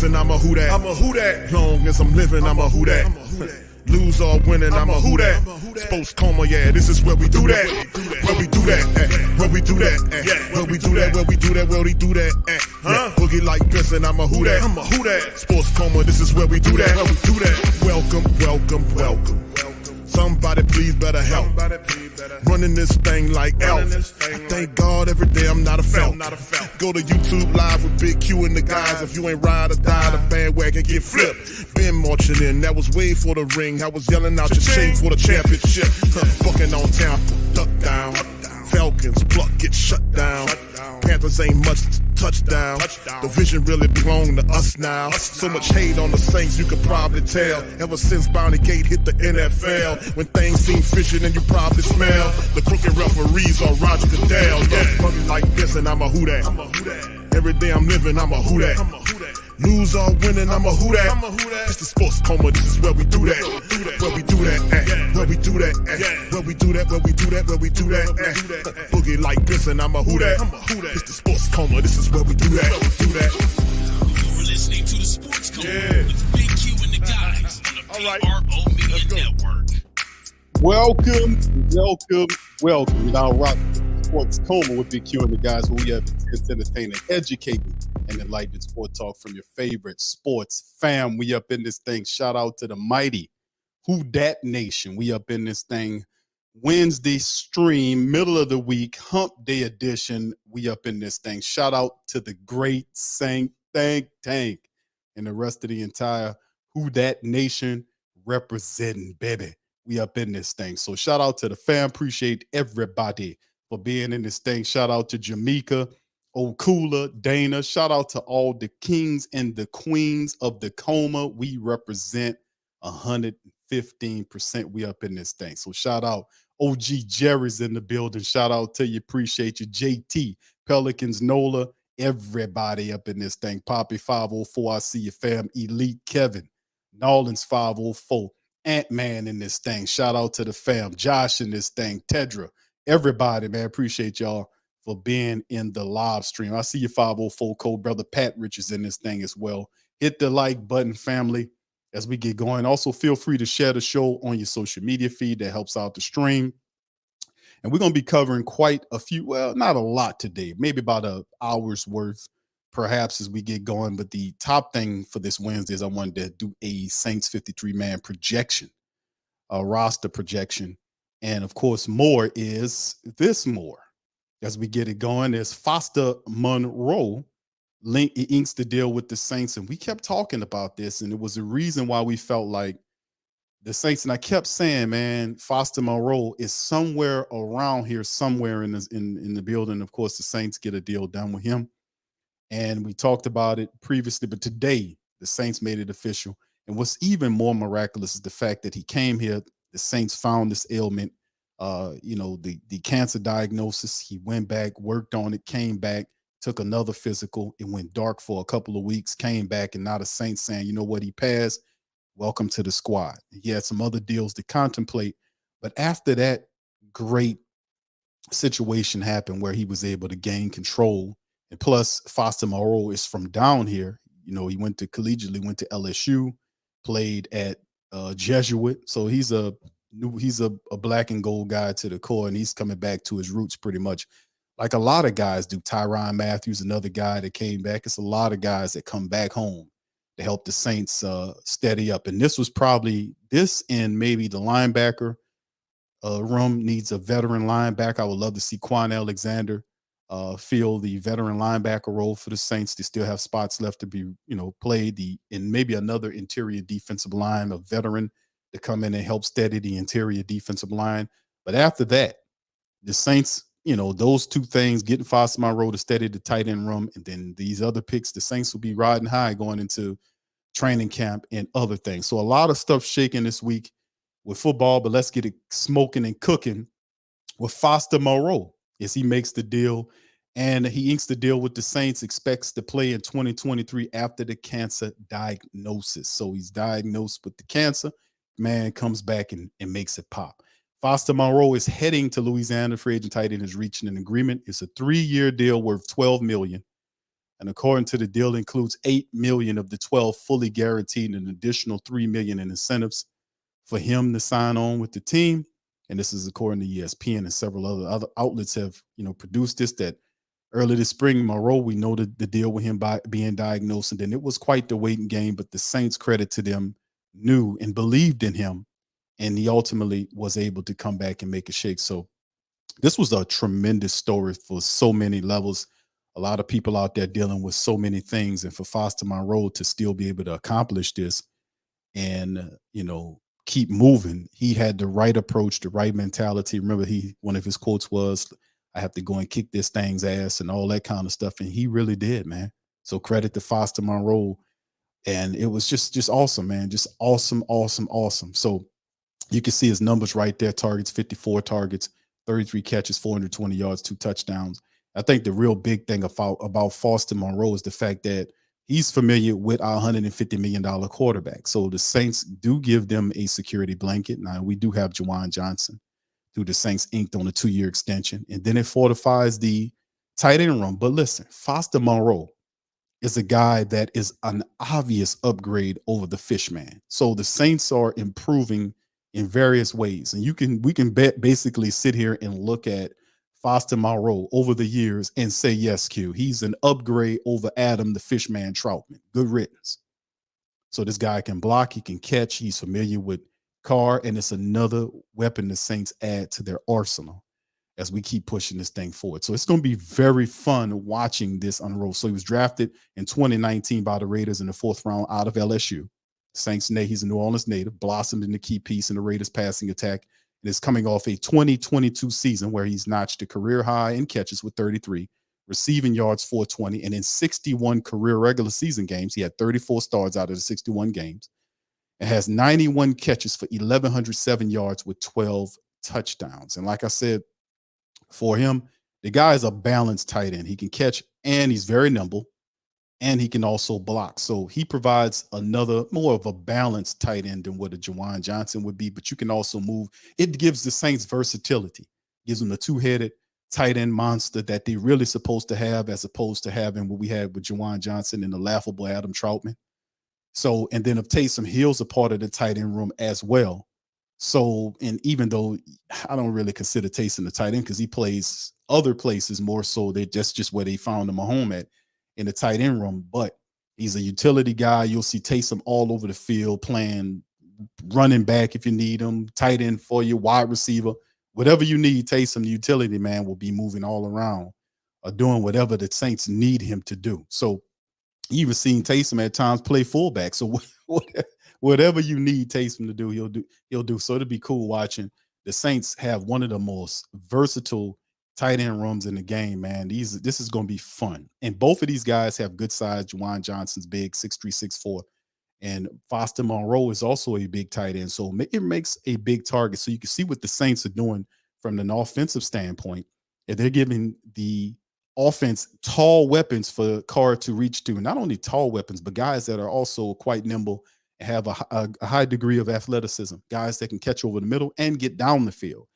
bustin', I'm a who that. I'm a who that. Long as I'm living, I'm a who that. Lose or winning, I'm a who that. Sports coma, yeah, this is where we do that. Where we do that, where we do that, where we do that, where we do that, where we do that, huh? Boogie like Benson, I'm a who that. I'm a who that. Sports coma, this is where we do that. Where we do that. Welcome, welcome, welcome. Somebody please better help. Running this thing like Elf. I thank God every day I'm not a felt. Go to YouTube Live with Big Q and the guys. If you ain't ride or die, the bandwagon get flipped. Been marching in, that was way for the ring. I was yelling out your shame for the championship. Bucking on Tampa, duck down. Falcons, pluck, get shut down. Panthers ain't much touchdown. The vision really belong to us now. So much hate on the Saints, you could probably tell. Ever since Bounty Gate hit the NFL, when things seem fishy, then you probably smell the crooked referees or Roger Goodell. Yeah, fucking like this, and I'm a who that. Every day I'm living, I'm a who that. Lose or winning, I'm a who that. It's the sports coma, this is where we do that. Where we do that, where we do that, where we do that, where we do that, where we do that. Boogie like Benson, I'm a who that. It's the sports coma, this is where we do that. You're listening to the Sports Coma with Big Q and the guys on the PRO Media Network. Welcome. We now rock the Sports Coma with Big Q and the guys, where we have entertaining, educating, and enlightened sport talk from your favorite sports fam. We up in this thing. Shout out to the mighty Who Dat Nation. We up in this thing. Wednesday stream, middle of the week, hump day edition. We up in this thing. Shout out to the great Saint Tank and the rest of the entire Who Dat Nation representing, baby. We up in this thing. So shout out to the fam. Appreciate everybody for being in this thing. Shout out to Jamaica, Okula, Dana. Shout out to all the kings and the queens of the coma. We represent 115%. We up in this thing. So shout out. OG Jerry's in the building. Shout out to you. Appreciate you. JT, Pelicans, Nola, everybody up in this thing. Poppy 504. I see you, fam. Elite Kevin, Nolans 504. Ant-Man in this thing. Shout out to the fam. Josh in this thing. Tedra. Everybody, man. Appreciate y'all for being in the live stream. I see you, 504 code. Brother Pat Rich is in this thing as well. Hit the like button, family, as we get going. Also, feel free to share the show on your social media feed. That helps out the stream. And we're going to be covering quite a few, well, not a lot today, maybe about an hour's worth, perhaps, as we get going. But the top thing for this Wednesday is I wanted to do a Saints 53-man projection, a roster projection. And, of course, more is this more. As we get it going, there's Foster Monroe inks the deal with the Saints. And we kept talking about this, and it was a reason why we felt like the Saints, and I kept saying, man, Foster Monroe is somewhere around here, somewhere in the building. Of course, the Saints get a deal done with him. And we talked about it previously, but today the Saints made it official. And what's even more miraculous is the fact that he came here. The Saints found this ailment, the cancer diagnosis. He went back, worked on it, came back, took another physical. It went dark for a couple of weeks, came back, and now the Saints saying, you know what, he passed. Welcome to the squad. He had some other deals to contemplate. But after that great situation happened where he was able to gain control, and plus Foster Monroe is from down here. You know, he went to collegiately, went to LSU, played at Jesuit. So he's a black and gold guy to the core, and he's coming back to his roots pretty much like a lot of guys do. Tyrann Matthews, another guy that came back. It's a lot of guys that come back home to help the Saints steady up. And this was probably this, and maybe the linebacker room needs a veteran linebacker. I would love to see Quan Alexander fill the veteran linebacker role for the Saints. They still have spots left to be, played. And maybe another interior defensive line, a veteran to come in and help steady the interior defensive line. But after that, the Saints, those two things, getting Foster Monroe to steady the tight end room, and then these other picks, the Saints will be riding high going into training camp and other things. So a lot of stuff shaking this week with football, but let's get it smoking and cooking with Foster Monroe as he makes the deal, and he inks the deal with the Saints, expects to play in 2023 after the cancer diagnosis. So he's diagnosed with the cancer, man comes back and makes it pop. Foster Monroe is heading to Louisiana. Free agent tight end is reaching an agreement. It's a 3-year deal worth $12 million. And according to the deal, includes 8 million of the 12 fully guaranteed and an additional 3 million in incentives for him to sign on with the team. And this is according to ESPN, and several other outlets have produced this. That early this spring, Monroe, we know the deal with him by being diagnosed, and then it was quite the waiting game. But the Saints, credit to them, knew and believed in him, and he ultimately was able to come back and make a shake. So this was a tremendous story for so many levels. A lot of people out there dealing with so many things, and for Foster Monroe to still be able to accomplish this and keep moving. He had the right approach, the right mentality. Remember, one of his quotes was, "I have to go and kick this thing's ass," and all that kind of stuff. And he really did, man. So credit to Foster Monroe. And it was just awesome, man. Just awesome, awesome, awesome. So you can see his numbers right there. Targets, 54 targets, 33 catches, 420 yards, 2 touchdowns. I think the real big thing about Foster Monroe is the fact that he's familiar with our $150 million quarterback. So the Saints do give them a security blanket. Now, we do have Juwan Johnson, who the Saints inked on a 2-year extension. And then it fortifies the tight end room. But listen, Foster Monroe is a guy that is an obvious upgrade over the Fishman. So the Saints are improving in various ways. And we can basically sit here and look at Foster Monroe over the years and say, yes, Q, he's an upgrade over Adam the Fishman Troutman. Good riddance. So this guy can block, he can catch, he's familiar with Carr, and it's another weapon the Saints add to their arsenal as we keep pushing this thing forward. So it's going to be very fun watching this unroll. So he was drafted in 2019 by the Raiders in the 4th round out of LSU. Saints, he's a New Orleans native, blossomed in the key piece in the Raiders passing attack, and is coming off a 2022 season where he's notched a career high in catches with 33, receiving yards 420, and in 61 career regular season games, he had 34 starts out of the 61 games, and has 91 catches for 1,107 yards with 12 touchdowns. And like I said, for him, the guy is a balanced tight end. He can catch, and he's very nimble, and he can also block. So he provides another more of a balanced tight end than what a Juwan Johnson would be. But you can also move. It gives the Saints versatility, gives them the 2-headed tight end monster that they're really supposed to have, as opposed to having what we had with Juwan Johnson and the laughable Adam Troutman. So, and then if Taysom Hill's a part of the tight end room as well. So, and even though I don't really consider Taysom the tight end because he plays other places more so, that's just where they found him a home at in the tight end room, but he's a utility guy. You'll see Taysom all over the field playing running back if you need him, tight end for you, wide receiver, whatever you need. Taysom, the utility man, will be moving all around or doing whatever the Saints need him to do. So you even seen Taysom at times play fullback. So whatever you need Taysom to do, he'll do. So it'll be cool watching the Saints have one of the most versatile tight end rooms in the game, man. This is going to be fun. And both of these guys have good size. Juwan Johnson's big, 6'3", 6'4". And Foster Monroe is also a big tight end. So it makes a big target. So you can see what the Saints are doing from an offensive standpoint. And they're giving the offense tall weapons for Carr to reach to. Not only tall weapons, but guys that are also quite nimble and have a high degree of athleticism. Guys that can catch over the middle and get down the field.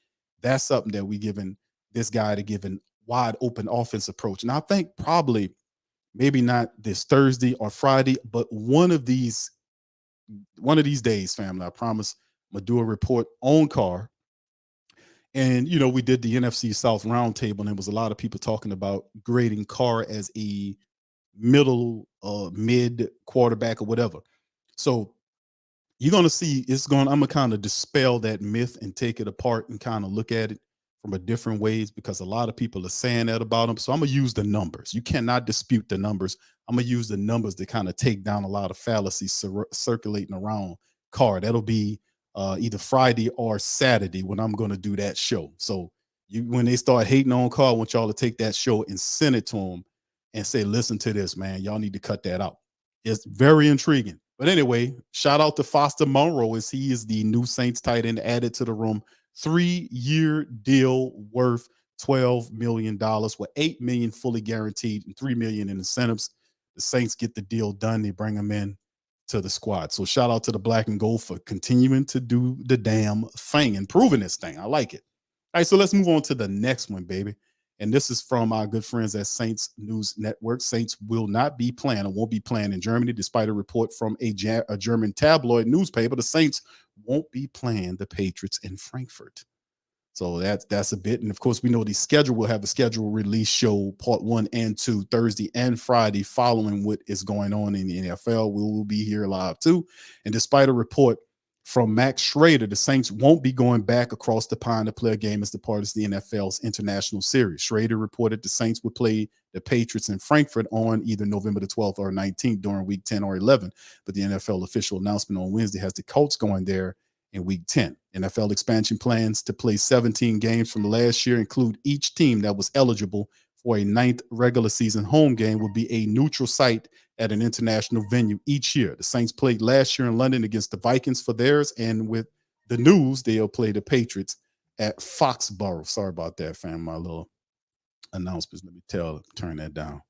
That's something that we giving this guy to give a wide open offense approach. And I think probably maybe not this Thursday or Friday, but one of these days, family, I promise, I'm gonna do a report on Carr. And we did the NFC South roundtable, and there was a lot of people talking about grading Carr as a middle mid quarterback or whatever. So you're gonna see I'm gonna kind of dispel that myth and take it apart and kind of look at it from a different ways, because a lot of people are saying that about him. So I'm gonna use the numbers. You cannot dispute the numbers. I'm gonna use the numbers to kind of take down a lot of fallacies circulating around Carr. That'll be either Friday or Saturday when I'm gonna do that show. So when they start hating on Carr, I want y'all to take that show and send it to them and say, listen to this, man. Y'all need to cut that out. It's very intriguing. But anyway, shout out to Foster Monroe, as he is the new Saints tight end added to the room. 3-year deal worth $12 million with $8 million fully guaranteed and $3 million in incentives. The Saints get the deal done. They bring him in to the squad. So shout out to the Black and Gold for continuing to do the damn thing and proving this thing. I like it. All right, so let's move on to the next one, baby. And this is from our good friends at Saints News Network. Saints will not be playing or won't be playing in Germany, despite a report from a German tabloid newspaper. The Saints won't be playing the Patriots in Frankfurt. So that's a bit. And of course, we know the schedule will have a schedule release show part 1 and 2 Thursday and Friday following what is going on in the NFL. We will be here live too. And despite a report from Max Schrader, the Saints won't be going back across the pond to play a game as the part of the NFL's international series. Schrader reported the Saints would play the Patriots in Frankfurt on either November the 12th or 19th during week 10 or 11. But the NFL official announcement on Wednesday has the Colts going there in week 10. NFL expansion plans to play 17 games from last year include each team that was eligible for a 9th regular season home game will be a neutral site at an international venue each year. The Saints played last year in London against the Vikings for theirs, and with the news, they'll play the Patriots at Foxborough. Sorry about that, fam. My little announcements. Let me turn that down.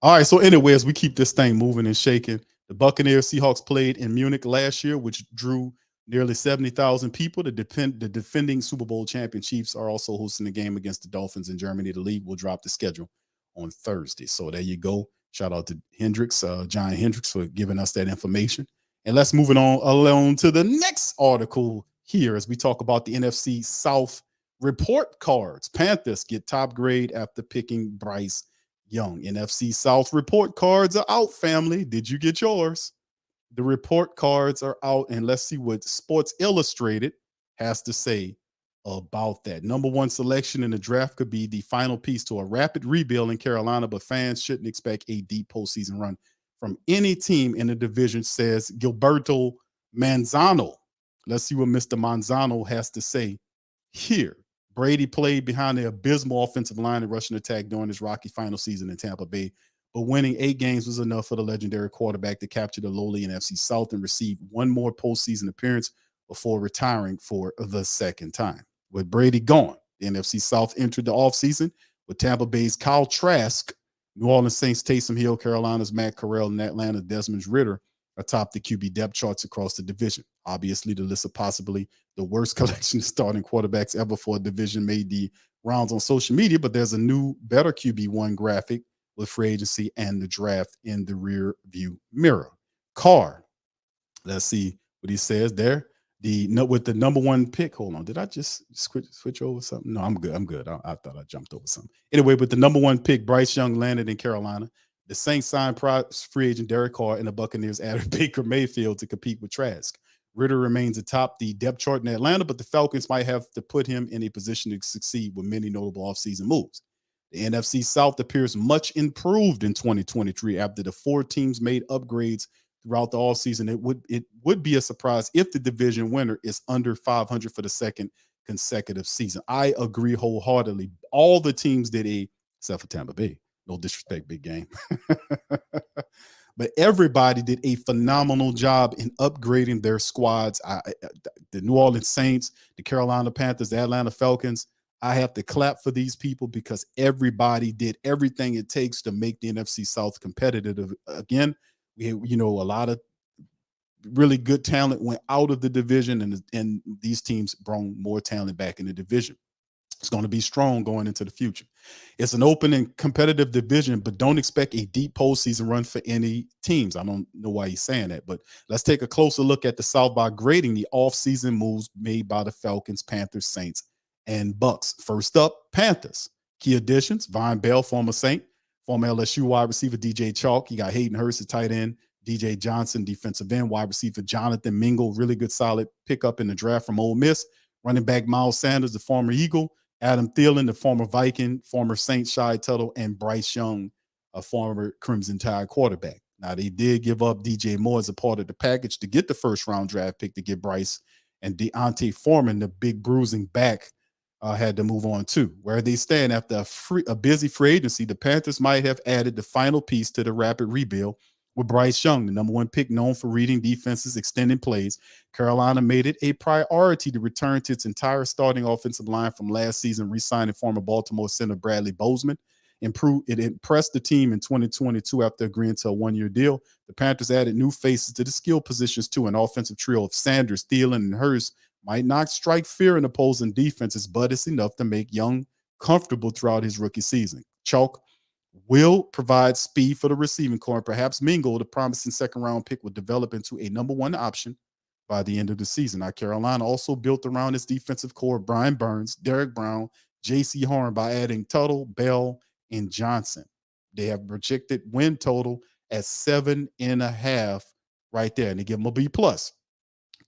All right, so anyways, we keep this thing moving and shaking. The Buccaneers Seahawks played in Munich last year, which drew nearly 70,000 people. The defending Super Bowl champion Chiefs are also hosting the game against the Dolphins in Germany. The league will drop the schedule on Thursday. So there you go. Shout out to Hendricks, John Hendricks, for giving us that information. And let's move it on along to the next article here as we talk about the NFC South report cards. Panthers get top grade after picking Bryce Young. NFC South report cards are out, family. Did you get yours? The report cards are out, and let's see what Sports Illustrated has to say about that. Number 1 selection in the draft could be the final piece to a rapid rebuild in Carolina, but fans shouldn't expect a deep postseason run from any team in the division, says Gilberto Manzano. Let's see what Mr. Manzano has to say here. Brady played behind the abysmal offensive line and rushing attack during his rocky final season in Tampa Bay, but winning 8 games was enough for the legendary quarterback to capture the lowly NFC South and receive one more postseason appearance before retiring for the second time. With Brady gone, the NFC South entered the offseason with Tampa Bay's Kyle Trask, New Orleans Saints Taysom Hill, Carolina's Matt Corral, and Atlanta's Desmond Ritter atop the QB depth charts across the division. Obviously, the list of possibly the worst collection of starting quarterbacks ever for a division made the rounds on social media, but there's a new, better QB1 graphic with free agency and the draft in the rear view mirror. Carr, let's see what he says there. With the number 1 pick. Hold on. Did I just switch over something? No, I'm good. I thought I jumped over something. Anyway, with the number 1 pick, Bryce Young landed in Carolina. The Saints signed free agent Derek Carr, and the Buccaneers added Baker Mayfield to compete with Trask. Ritter remains atop the depth chart in Atlanta, but the Falcons might have to put him in a position to succeed with many notable offseason moves. The NFC South appears much improved in 2023 after the 4 teams made upgrades throughout the offseason. It would be a surprise if the division winner is under 500 for the second consecutive season. I agree wholeheartedly. All the teams did except for Tampa Bay. No disrespect, big game. But everybody did a phenomenal job in upgrading their squads. The New Orleans Saints, the Carolina Panthers, the Atlanta Falcons. I have to clap for these people because everybody did everything it takes to make the NFC South competitive. Again, a lot of really good talent went out of the division, and these teams brought more talent back in the division. It's going to be strong going into the future. It's an open and competitive division, but don't expect a deep postseason run for any teams. I don't know why he's saying that, but let's take a closer look at the South by grading the offseason moves made by the Falcons, Panthers, Saints, and Bucks. First up, Panthers. Key additions: Von Bell, former Saint, former LSU wide receiver DJ Chalk. You got Hayden Hurst, a tight end. DJ Johnson, defensive end. Wide receiver Jonathan Mingle, really good, solid pickup in the draft from Ole Miss. Running back Miles Sanders, the former Eagle. Adam Thielen, the former Viking, former Saint Shai Tuttle, and Bryce Young, a former Crimson Tide quarterback. Now, they did give up DJ Moore as a part of the package to get the first-round draft pick to get Bryce, and Deontay Foreman, the big bruising back, had to move on too. Where they stand after a busy free agency, the Panthers might have added the final piece to the rapid rebuild with Bryce Young, the number 1 pick, known for reading defenses, extending plays. Carolina made it a priority to return to its entire starting offensive line from last season, re-signing former Baltimore center Bradley Bozeman. It impressed the team in 2022 after agreeing to a 1-year deal. The Panthers added new faces to the skill positions too. An offensive trio of Sanders, Thielen, and Hurst might not strike fear in opposing defenses, but it's enough to make Young comfortable throughout his rookie season. Chalk will provide speed for the receiving core, and perhaps Mingo, the promising second-round pick, will develop into a number one option by the end of the season. Now, Carolina also built around its defensive core Brian Burns, Derek Brown, J.C. Horn by adding Tuttle, Bell, and Johnson. They have projected win total at 7.5 right there, and they give him a B+.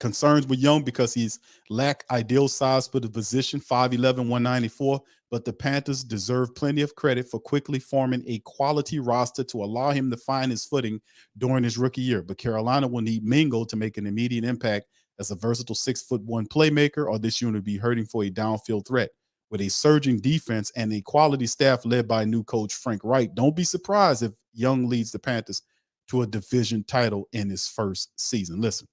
Concerns with Young because he's lack ideal size for the position, 5'11", 194, but the Panthers deserve plenty of credit for quickly forming a quality roster to allow him to find his footing during his rookie year. But Carolina will need Mingo to make an immediate impact as a versatile 6'1" playmaker, or this unit will be hurting for a downfield threat. With a surging defense and a quality staff led by new coach Frank Wright, don't be surprised if Young leads the Panthers to a division title in his first season. Listen,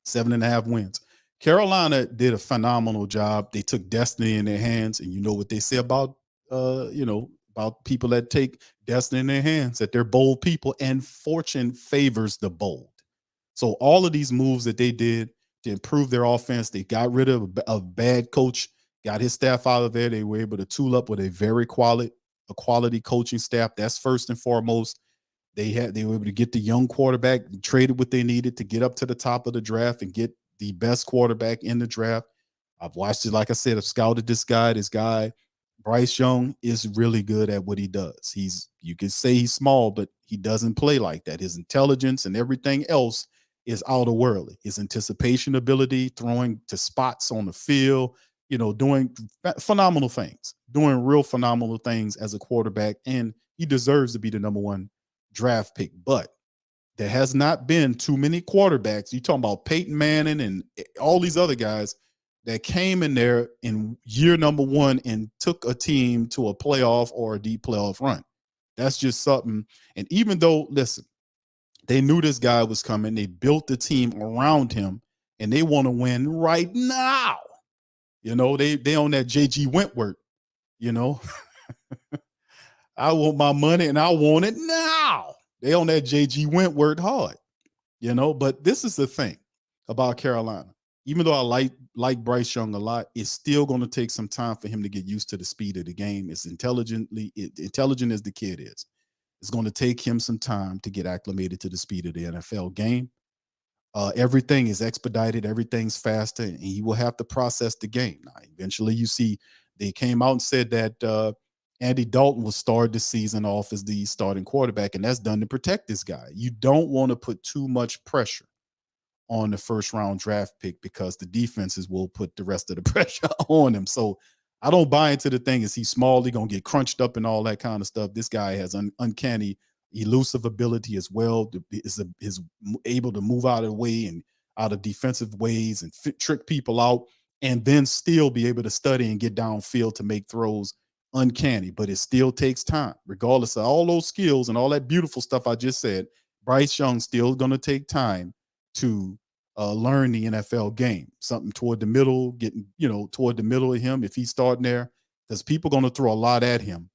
7.5 wins. Carolina did a phenomenal job. They took destiny in their hands, and you know what they say about about people that take destiny in their hands, that they're bold people, and fortune favors the bold. So all of these moves that they did to improve their offense, they got rid of a bad coach, got his staff out of there. They were able to tool up with a very quality coaching staff. That's first and foremost. They were able to get the young quarterback, traded what they needed to get up to the top of the draft and get the best quarterback in the draft. I've watched it, like I said, I've scouted this guy. Bryce Young is really good at what he does. You can say he's small, but he doesn't play like that. His intelligence and everything else is outerworldly. His anticipation ability, throwing to spots on the field, doing phenomenal things, doing real phenomenal things as a quarterback, and he deserves to be the number one draft pick. But there has not been too many quarterbacks. You talking about Peyton Manning and all these other guys that came in there in year number one and took a team to a playoff or a deep playoff run. That's just something. And even though, listen, they knew this guy was coming, they built the team around him, and they want to win right now. They on that JG Wentworth, I want my money and I want it now. They on that JG Wentworth hard, but this is the thing about Carolina. Even though I like Bryce Young a lot, it's still going to take some time for him to get used to the speed of the game. As intelligent as the kid is, it's going to take him some time to get acclimated to the speed of the NFL game. Everything is expedited, everything's faster, and he will have to process the game. Now, eventually, you see, they came out and said that Andy Dalton will start the season off as the starting quarterback, and that's done to protect this guy. You don't want to put too much pressure on the first round draft pick because the defenses will put the rest of the pressure on him. So I don't buy into the thing. Is he small? He going to get crunched up and all that kind of stuff. This guy has uncanny elusive ability as well. Is able to move out of the way and out of defensive ways and trick people out, and then still be able to study and get downfield to make throws. Uncanny, but it still takes time. Regardless of all those skills and all that beautiful stuff I just said, Bryce Young still going to take time to learn the NFL game. Something toward the middle, getting toward the middle of him if he's starting there, because people are going to throw a lot at him,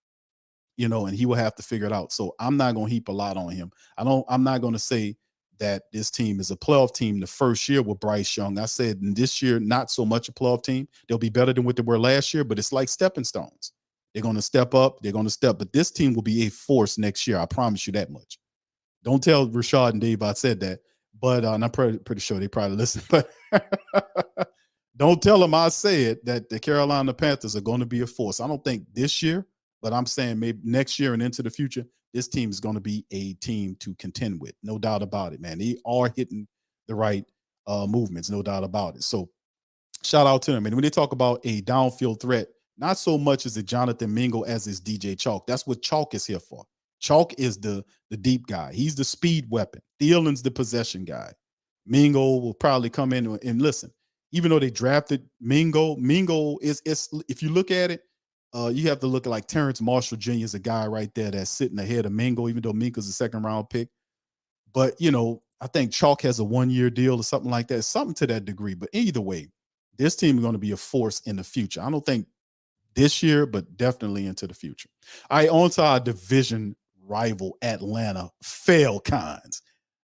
and he will have to figure it out. So I'm not going to heap a lot on him. I'm not going to say that this team is a playoff team the first year with Bryce Young. I said this year, not so much a playoff team. They'll be better than what they were last year, but it's like stepping stones. They're going to step up. But this team will be a force next year. I promise you that much. Don't tell Rashad and Dave I said that, but and I'm pretty sure they probably listen. But don't tell them I said that the Carolina Panthers are going to be a force. I don't think this year, but I'm saying maybe next year and into the future, this team is going to be a team to contend with. No doubt about it, man. They are hitting the right movements, no doubt about it. So shout out to them. And when they talk about a downfield threat, not so much as a Jonathan Mingo as is DJ Chalk. That's what Chalk is here for. Chalk is the deep guy. He's the speed weapon. Thielen's the possession guy. Mingo will probably come in and listen. Even though they drafted Mingo is if you look at it, you have to look at like Terrence Marshall Jr. is a guy right there that's sitting ahead of Mingo, even though Mingo's a second round pick. But I think Chalk has a 1-year deal or something like that, something to that degree. But either way, this team is going to be a force in the future. I don't think this year, but definitely into the future. All right, on to our division rival, Atlanta Falcons.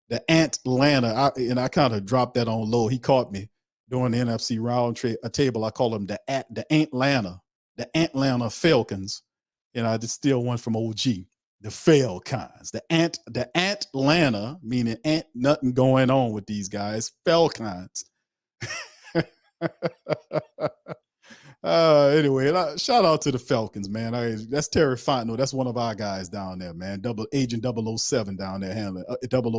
The Atlanta, I kind of dropped that on low. He caught me during the NFC round table. I call him the Atlanta the Atlanta Falcons. I just steal one from OG. The Falcons, the Atlanta, meaning ain't nothing going on with these guys. Falcons. Anyway, shout out to the Falcons, man. That's Terry Fontenot. That's one of our guys down there, man. Agent 007 down there handling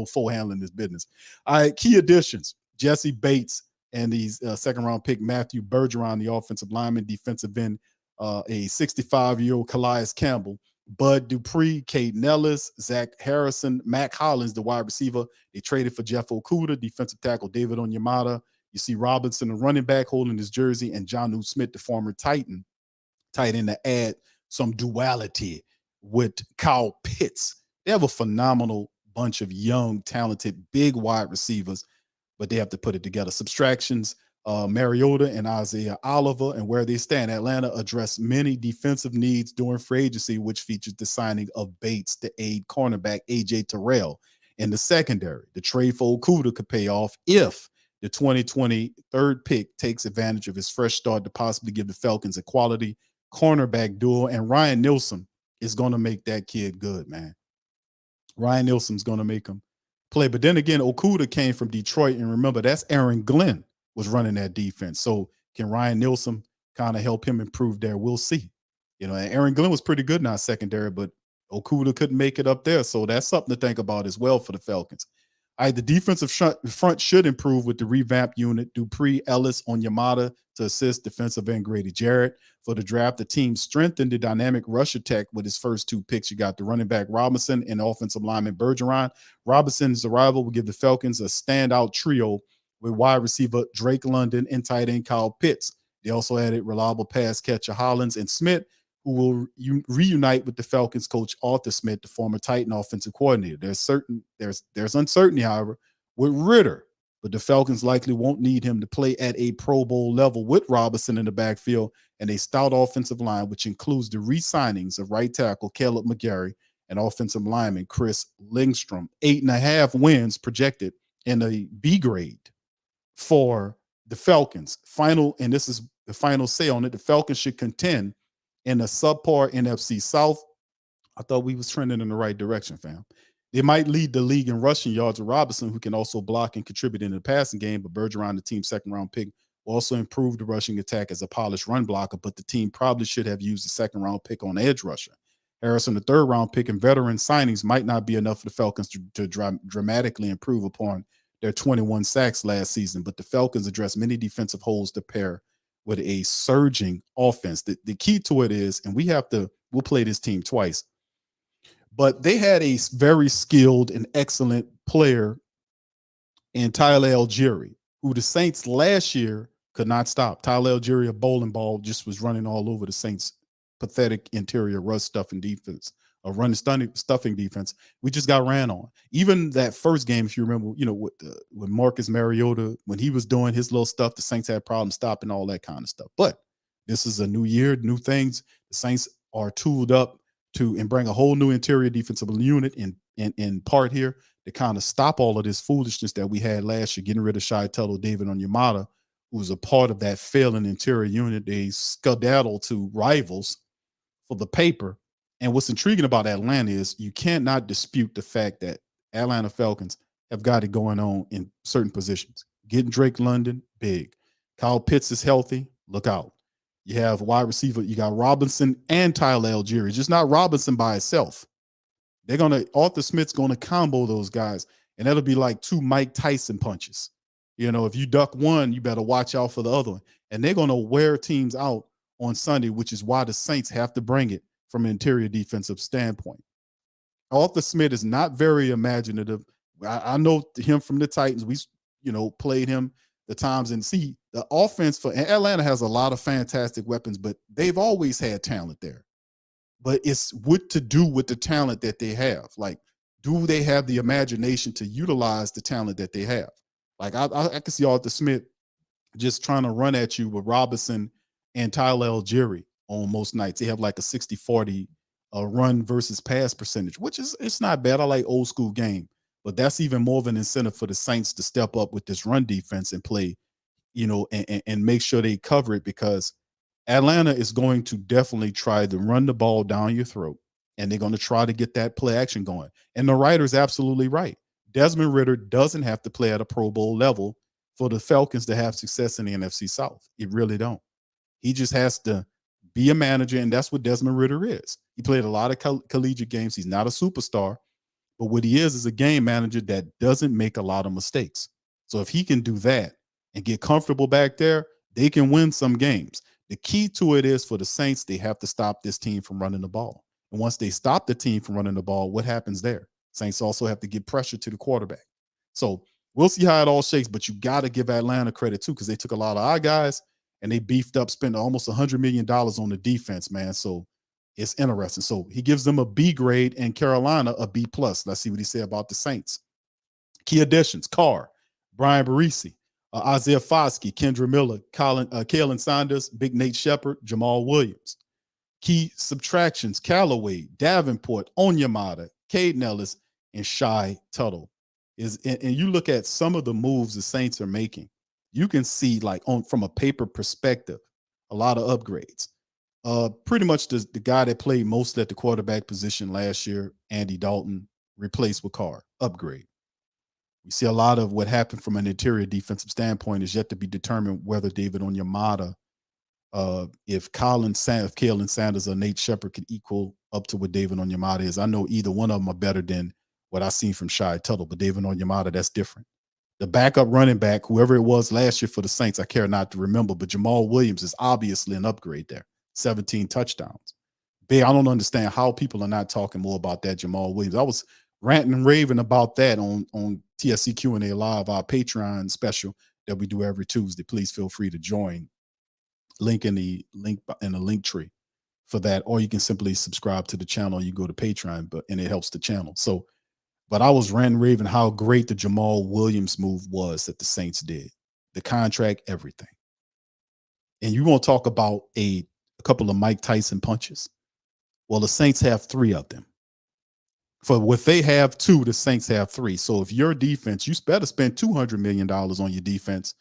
004 handling this business. All right, key additions: Jesse Bates and these second round pick Matthew Bergeron, the offensive lineman, defensive end, a 65-year-old Calais Campbell, Bud Dupree, Cade Nellis, Zach Harrison, Mac Hollins, the wide receiver. They traded for Jeff Okudah, defensive tackle David Onyemata. You see Robinson, the running back, holding his jersey, and Jonnu Smith, the former Titan, tight end, to add some duality with Kyle Pitts. They have a phenomenal bunch of young, talented, big wide receivers, but they have to put it together. Subtractions, Mariota and Isaiah Oliver, and where they stand. Atlanta addressed many defensive needs during free agency, which features the signing of Bates to aid cornerback A.J. Terrell in the secondary. The trade for Okudah could pay off if the 2020 third pick takes advantage of his fresh start to possibly give the Falcons a quality cornerback duo. And Ryan Nielsen is going to make that kid good, man. Ryan Nielsen's going to make him play. But then again, Okudah came from Detroit. And remember, that's Aaron Glenn was running that defense. So can Ryan Nielsen kind of help him improve there? We'll see. And Aaron Glenn was pretty good in our secondary, but Okudah couldn't make it up there. So that's something to think about as well for the Falcons. All right, the defensive front should improve with the revamped unit. Dupree, Ellis, Onyemata to assist defensive end Grady Jarrett. For the draft, the team strengthened the dynamic rush attack with his first two picks. You got the running back Robinson and offensive lineman Bergeron. Robinson's arrival will give the Falcons a standout trio with wide receiver Drake London and tight end Kyle Pitts. They also added reliable pass catcher Hollins and Smith, who will reunite with the Falcons coach Arthur Smith, the former Titan offensive coordinator. There's uncertainty, however, with Ritter, but the Falcons likely won't need him to play at a Pro Bowl level with Robinson in the backfield and a stout offensive line, which includes the re-signings of right tackle Caleb McGarry and offensive lineman Chris Lindstrom. 8.5 wins projected in a B grade for the Falcons. And this is the final say on it, the Falcons should contend in a subpar NFC South. I thought we was trending in the right direction, fam. They might lead the league in rushing yards with Robinson, who can also block and contribute in the passing game, but Bergeron, the team's second-round pick, will also improve the rushing attack as a polished run blocker, but the team probably should have used the second-round pick on edge rusher. Harrison, the third-round pick, and veteran signings might not be enough for the Falcons to dramatically improve upon their 21 sacks last season, but the Falcons address many defensive holes to pair with a surging offense. The key to it is, and we'll play this team twice, but they had a very skilled and excellent player in Tyler Algieri, who the Saints last year could not stop. Tyler Algieri, a bowling ball, just was running all over the Saints' pathetic interior rush stuffing defense, a run stuffing defense. We just got ran on. Even that first game, if you remember, with Marcus Mariota, when he was doing his little stuff, the Saints had problems stopping all that kind of stuff. But this is a new year, new things. The Saints are tooled up and bring a whole new interior defensive unit in part here to kind of stop all of this foolishness that we had last year, getting rid of Shai Tuttle, David Onyemata, who was a part of that failing interior unit. They skedaddle to rivals for the paper. And what's intriguing about Atlanta is you cannot dispute the fact that Atlanta Falcons have got it going on in certain positions. Getting Drake London, big. Kyle Pitts is healthy, look out. You have wide receiver, you got Robinson and Tyler Algieri. Just not Robinson by itself. Arthur Smith's gonna combo those guys, and that'll be like two Mike Tyson punches. If you duck one, you better watch out for the other one. And they're gonna wear teams out on Sunday, which is why the Saints have to bring it from an interior defensive standpoint. Arthur Smith is not very imaginative. I know him from the Titans. We, played him the times, and see the offense for Atlanta has a lot of fantastic weapons, but they've always had talent there. But it's what to do with the talent that they have. Like, do they have the imagination to utilize the talent that they have? Like, I can see Arthur Smith just trying to run at you with Robinson and Tyler Algieri on most nights. They have like a 60-40 run versus pass percentage, which it's not bad. I like old school game, but that's even more of an incentive for the Saints to step up with this run defense and play, and make sure they cover it, because Atlanta is going to definitely try to run the ball down your throat, and they're going to try to get that play action going. And the writer's absolutely right. Desmond Ridder doesn't have to play at a Pro Bowl level for the Falcons to have success in the NFC South. It really don't. He just has to be a manager, and that's what Desmond Ridder is. He played a lot of collegiate games. He's not a superstar, but what he is a game manager that doesn't make a lot of mistakes. So if he can do that and get comfortable back there, they can win some games. The key to it is for the Saints, they have to stop this team from running the ball. And once they stop the team from running the ball, what happens there? Saints also have to give pressure to the quarterback. So we'll see how it all shakes, but you got to give Atlanta credit too, because they took a lot of our guys and they beefed up, spent almost $100 million on the defense, man. So it's interesting. So he gives them a B grade and Carolina a B plus. Let's see what he said about the Saints. Key additions: Carr, Brian Barisi, Isaiah Foskey, Kendra Miller, Kalen Saunders, Big Nate Shepard, Jamal Williams. Key subtractions: Callaway, Davenport, Onyemata, Caden Ellis, and Shy Tuttle. And you look at some of the moves the Saints are making, you can see, like, from a paper perspective, a lot of upgrades. Pretty much the guy that played most at the quarterback position last year, Andy Dalton, replaced with Carr. Upgrade. We see a lot of what happened from an interior defensive standpoint is yet to be determined whether David Onyemata, if Kalen Sanders or Nate Shepard could equal up to what David Onyemata is. I know either one of them are better than what I've seen from Shy Tuttle, but David Onyemata, that's different. The backup running back, whoever it was last year for the Saints, I care not to remember, but Jamal Williams is obviously an upgrade there. 17 touchdowns. I don't understand how people are not talking more about that Jamal Williams. I was ranting and raving about that on TSC Q&A Live, our Patreon special that we do every Tuesday. Please feel free to join. Link in the link tree for that, or you can simply subscribe to the channel. You go to Patreon, and it helps the channel. So, but I was ranting, raving how great the Jamal Williams move was that the Saints did. The contract, everything. And you want to talk about a couple of Mike Tyson punches. Well, the Saints have 3 of them. For what they have 2, the Saints have 3. So if your defense, you better spend $200 million on your defense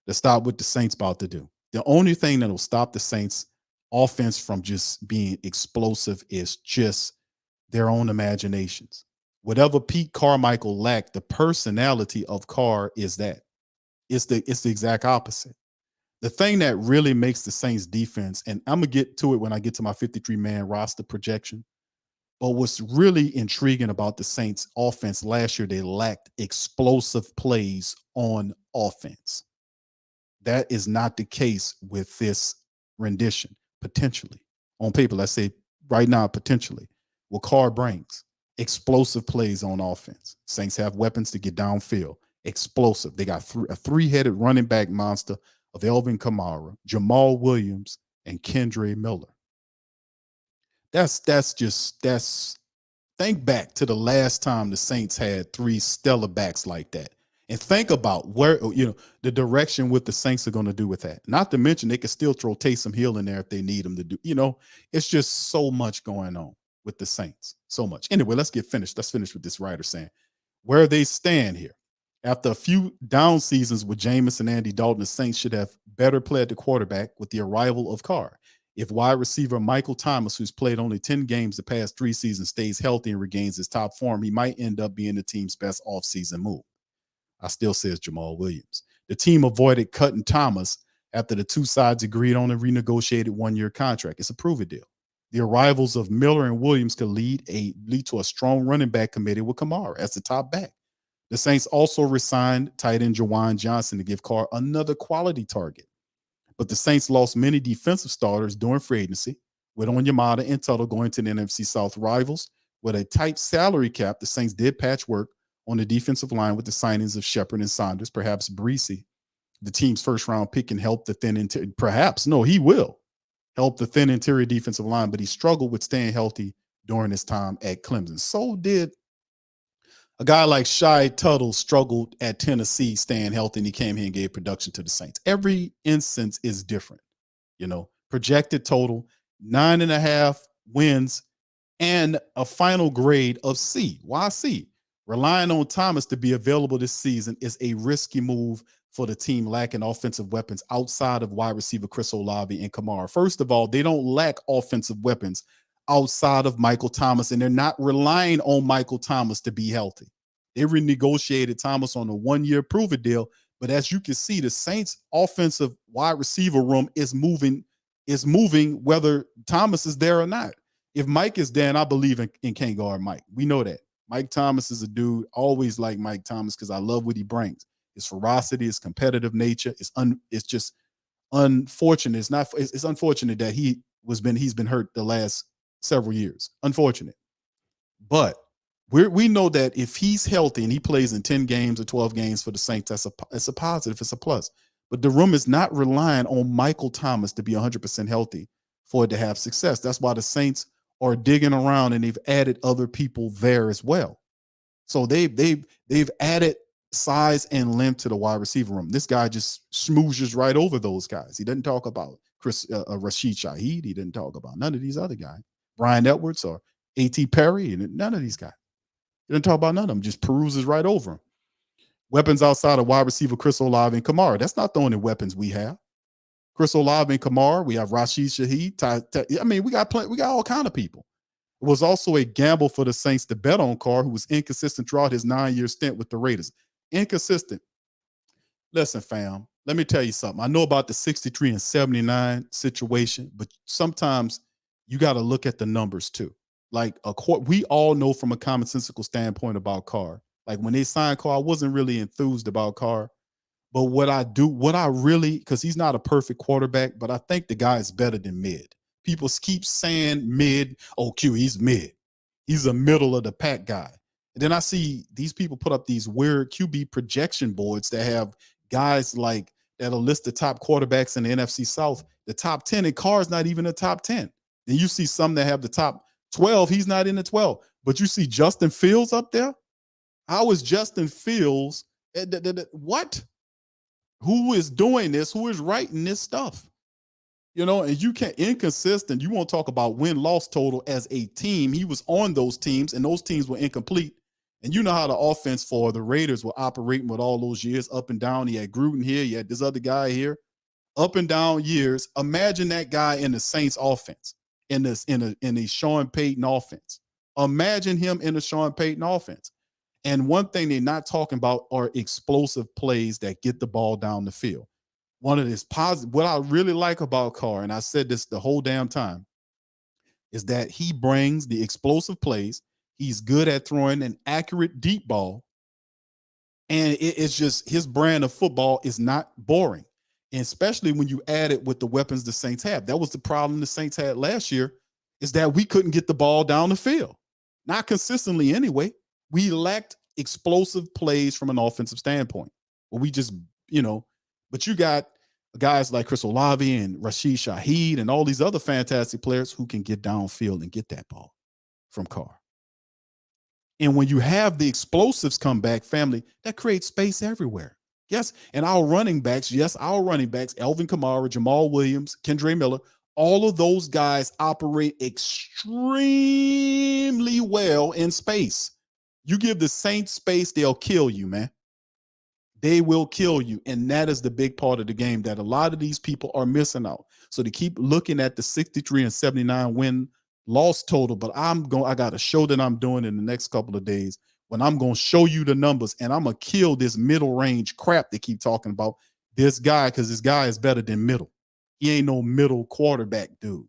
to stop what the Saints about to do. The only thing that will stop the Saints offense from just being explosive is just their own imaginations. Whatever Pete Carmichael lacked, the personality of Carr is that. It's the exact opposite. The thing that really makes the Saints defense, and I'm going to get to it when I get to my 53-man roster projection, but what's really intriguing about the Saints offense last year, they lacked explosive plays on offense. That is not the case with this rendition, potentially. On paper, let's say right now, potentially. What Carr brings, explosive plays on offense. Saints have weapons to get downfield. Explosive. They got a 3-headed running back monster of Elvin Kamara, Jamal Williams, and Kendre Miller. Think back to the last time the Saints had 3 stellar backs like that. And think about where, the direction what the Saints are going to do with that. Not to mention they can still throw Taysom Hill in there if they need him to do, it's just so much going on with the Saints. So much. Anyway, let's get finished. Let's finish with this writer saying where they stand here. After a few down seasons with Jameis and Andy Dalton, the Saints should have better played the quarterback with the arrival of Carr. If wide receiver Michael Thomas, who's played only 10 games the past 3 seasons, stays healthy and regains his top form, he might end up being the team's best offseason move. I still say it's Jamal Williams. The team avoided cutting Thomas after the 2 sides agreed on a renegotiated 1-year contract. It's a prove-it deal. The arrivals of Miller and Williams could lead to a strong running back committee with Kamara as the top back. The Saints also resigned tight end Jawan Johnson to give Carr another quality target. But the Saints lost many defensive starters during free agency, with Onyemata and Tuttle going to the NFC South rivals. With a tight salary cap, the Saints did patchwork on the defensive line with the signings of Shepard and Saunders. Perhaps Breesy, the team's first-round pick, can help the thin interior. He will help the thin interior defensive line, but he struggled with staying healthy during his time at Clemson. So did a guy like Shy Tuttle struggled at Tennessee staying healthy, and he came here and gave production to the Saints. Every instance is different. Projected total, 9.5 wins and a final grade of C. Why C? Relying on Thomas to be available this season is a risky move for the team lacking offensive weapons outside of wide receiver Chris Olave and Kamara. First of all, they don't lack offensive weapons outside of Michael Thomas, and they're not relying on Michael Thomas to be healthy. They renegotiated Thomas on a 1-year prove-it deal, but as you can see, the Saints' offensive wide receiver room is moving whether Thomas is there or not. If Mike is there, and I believe in can't guard Mike. We know that. Mike Thomas is a dude, always like Mike Thomas because I love what he brings. His ferocity, his competitive nature. It's just unfortunate. It's unfortunate that he's been hurt the last several years. Unfortunate. But we know that if he's healthy and he plays in 10 games or 12 games for the Saints, it's a positive, it's a plus. But the room is not relying on Michael Thomas to be 100% healthy for it to have success. That's why the Saints are digging around and they've added other people there as well. So they've added size and length to the wide receiver room. This guy just smooshes right over those guys. He doesn't talk about Rashid Shaheed. He didn't talk about none of these other guys. Brian Edwards or A.T. Perry, and none of these guys. He didn't talk about none of them. Just peruses right over them. Weapons outside of wide receiver Chris Olave and Kamara. That's not the only weapons we have. Chris Olave and Kamara. We have Rashid Shaheed. We got all kind of people. It was also a gamble for the Saints to bet on Carr, who was inconsistent throughout his 9-year stint with the Raiders. Inconsistent. Listen, fam, let me tell you something. I know about the 63 and 79 situation, but sometimes you got to look at the numbers too. Like we all know from a commonsensical standpoint about Carr. Like when they signed Carr, I wasn't really enthused about Carr. But because he's not a perfect quarterback, but I think the guy is better than mid. People keep saying mid. Oh, Q, he's mid. He's a middle of the pack guy. And then I see these people put up these weird QB projection boards that have guys like that'll list the top quarterbacks in the NFC South, the top 10, and Carr's not even the top 10. Then you see some that have the top 12. He's not in the 12. But you see Justin Fields up there. How is Justin Fields? What? Who is doing this? Who is writing this stuff? And you can't inconsistent. You won't talk about win-loss total as a team. He was on those teams, and those teams were incomplete. And you know how the offense for the Raiders were operating with all those years up and down. He had Gruden here. You had this other guy here. Up and down years. Imagine that guy in the Saints offense, in a Sean Payton offense. Imagine him in a Sean Payton offense. And one thing they're not talking about are explosive plays that get the ball down the field. One of this positive, what I really like about Carr, and I said this the whole damn time, is that he brings the explosive plays. He's good at throwing an accurate deep ball. And it's just his brand of football is not boring. And especially when you add it with the weapons the Saints have. That was the problem the Saints had last year, is that we couldn't get the ball down the field. Not consistently anyway. We lacked explosive plays from an offensive standpoint. Well, we just, but you got guys like Chris Olave and Rashid Shaheed and all these other fantastic players who can get downfield and get that ball from Carr. And when you have the explosives come back, family, that creates space everywhere. Yes, and our running backs, Alvin Kamara, Jamal Williams, Kendre Miller, all of those guys operate extremely well in space. You give the Saints space, they'll kill you, man. They will kill you. And that is the big part of the game that a lot of these people are missing out. So they keep looking at the 63 and 79 win-loss total. But I got a show that I'm doing in the next couple of days when I'm going to show you the numbers, and I'm going to kill this middle range crap they keep talking about this guy, because this guy is better than middle. He ain't no middle quarterback, dude.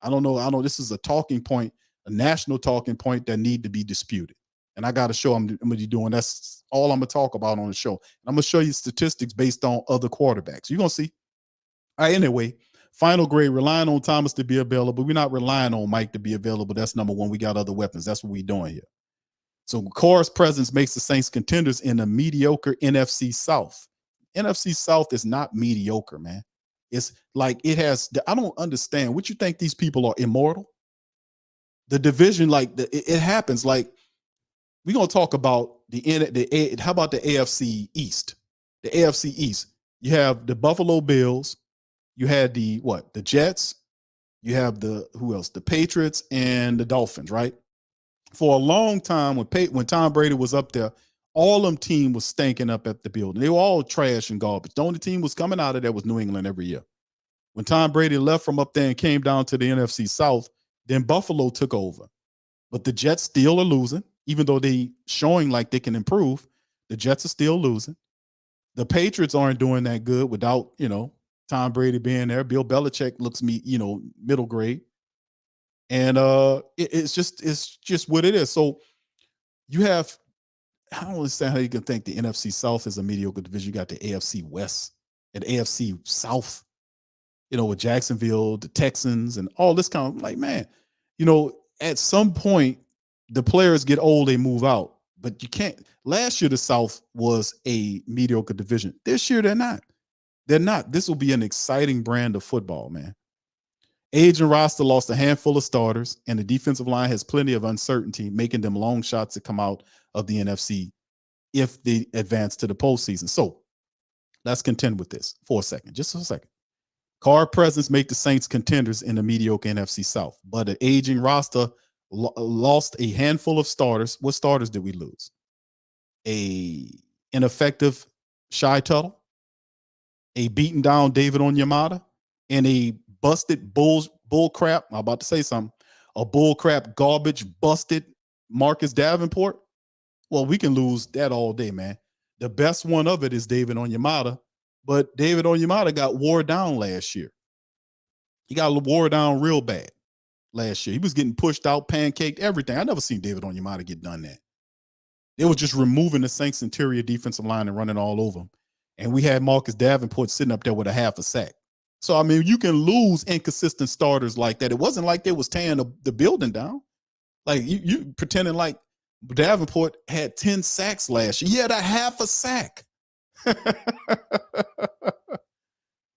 I don't know. This is a talking point, a national talking point that need to be disputed. And I got a show I'm going to be doing. That's all I'm going to talk about on the show. And I'm going to show you statistics based on other quarterbacks. You're going to see. All right, anyway, final grade, relying on Thomas to be available. We're not relying on Mike to be available. That's number one. We got other weapons. That's what we're doing here. So Carr's presence makes the Saints contenders in a mediocre NFC South. NFC South is not mediocre, man. It's like I don't understand. What you think these people are immortal? The division, it happens. Like, we're going to talk about how about the AFC East? The AFC East. You have the Buffalo Bills. You had the Jets. You have who else? The Patriots and the Dolphins, right? For a long time, when Tom Brady was up there, All them team was stinking up at the building. They were all trash and garbage. The only team was coming out of there was New England every year. When Tom Brady left from up there and came down to the NFC South, then Buffalo took over. But the Jets still are losing, even though they showing like they can improve. The Jets are still losing. The Patriots aren't doing that good without, Tom Brady being there. Bill Belichick looks middle grade. And it's just what it is. So you have, I don't understand how you can think the NFC South is a mediocre division. You got the AFC West and AFC South, with Jacksonville, the Texans, and all this kind of like, man, at some point the players get old, they move out. But you can't. Last year, the South was a mediocre division. This year, they're not. They're not. This will be an exciting brand of football, man. Age and roster lost a handful of starters, and the defensive line has plenty of uncertainty, making them long shots to come out of the NFC if they advance to the postseason. So let's contend with this for a second, just for a second. Card presence make the Saints contenders in the mediocre NFC South, but an aging roster lost a handful of starters. What starters did we lose? A ineffective Shy Tuttle, a beaten down David Onyemata, and a busted bull crap. I'm about to say something. A bull crap garbage busted Marcus Davenport. Well, we can lose that all day, man. The best one of it is David Onyemata, but David Onyemata got wore down last year. He got wore down real bad last year. He was getting pushed out, pancaked, everything. I never seen David Onyemata get done that. They were just removing the Saints' interior defensive line and running all over them. And we had Marcus Davenport sitting up there with a half a sack. So, I mean, you can lose inconsistent starters like that. It wasn't like they was tearing the building down. Like, you pretending like Davenport had 10 sacks last year. He had a half a sack.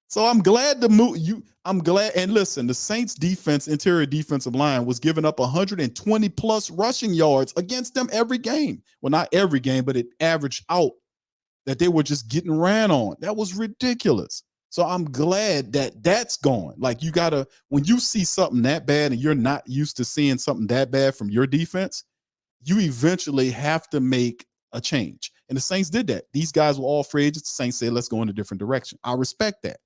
So I'm glad to move you. I'm glad. And listen, the Saints defense, interior defensive line was giving up 120 plus rushing yards against them every game. Well, not every game, but it averaged out that they were just getting ran on. That was ridiculous. So I'm glad that that's gone. Like, you gotta, when you see something that bad and you're not used to seeing something that bad from your defense, you eventually have to make a change. And the Saints did that. These guys were all free agents. The Saints said, let's go in a different direction. I respect that.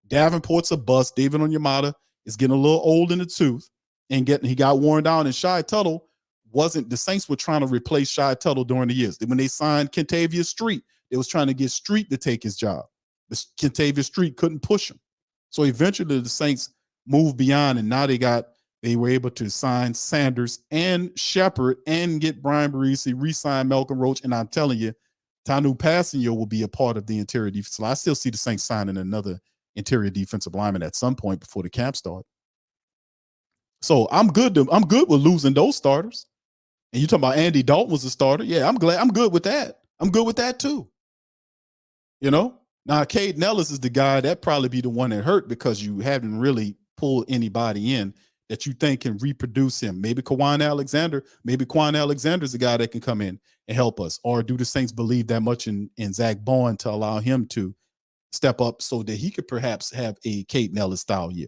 Davenport's a bust. David Onyemata is getting a little old in the tooth and he got worn down. And Shy Tuttle wasn't, the Saints were trying to replace Shy Tuttle during the years. When they signed Kentavious Street, they was trying to get Street to take his job. But Kentavious Street couldn't push him. So eventually the Saints moved beyond, and now they were able to sign Sanders and Shepard and get Brian Barisi, re-sign Malcolm Roach. And I'm telling you, Tanu Passanio will be a part of the interior defense. So I still see the Saints signing another interior defensive lineman at some point before the camp start. So I'm good with losing those starters. And you talking about Andy Dalton was a starter. Yeah, I'm good with that. I'm good with that too. Now Caden Ellis is the guy that probably be the one that hurt because you haven't really pulled anybody in that you think can reproduce him. Maybe Quan Alexander's the guy that can come in and help us. Or do the Saints believe that much in Zach Bowen to allow him to step up so that he could perhaps have a Caden Ellis style year?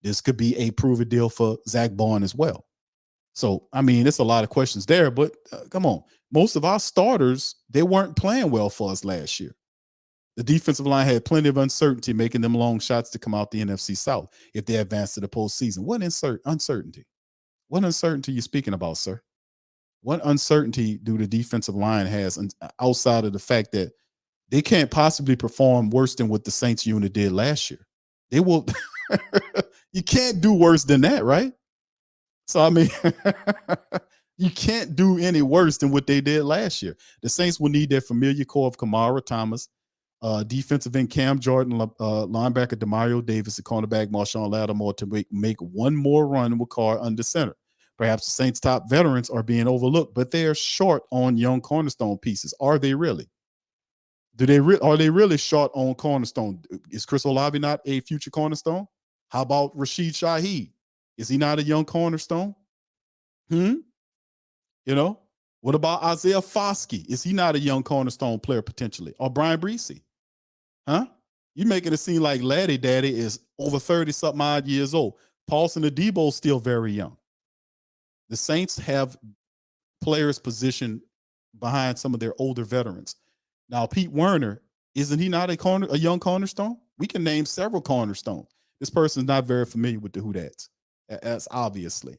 This could be a proven deal for Zach Bowen as well. So, I mean, it's a lot of questions there, but come on. Most of our starters, they weren't playing well for us last year. The defensive line had plenty of uncertainty, making them long shots to come out the NFC South if they advance to the postseason. What uncertainty? What uncertainty are you speaking about, sir? What uncertainty do the defensive line has outside of the fact that they can't possibly perform worse than what the Saints unit did last year? They will. You can't do worse than that, right? So, I mean, you can't do any worse than what they did last year. The Saints will need their familiar core of Kamara Thomas, defensive end Cam Jordan, linebacker Demario Davis, the cornerback Marshawn Lattimore to make one more run with Carr under center. Perhaps the Saints' top veterans are being overlooked, but they are short on young cornerstone pieces. Are they really? Are they really short on cornerstone? Is Chris Olave not a future cornerstone? How about Rashid Shaheed? Is he not a young cornerstone? What about Isaiah Foskey? Is he not a young cornerstone player potentially? Or Brian Breesy? You making it seem like Laddie Daddy is over 30-something odd years old. Paulson Adebo is still very young. The Saints have players positioned behind some of their older veterans. Now, Pete Werner, isn't he not a young cornerstone? We can name several cornerstones. This person's not very familiar with the Who Dats. That's obviously,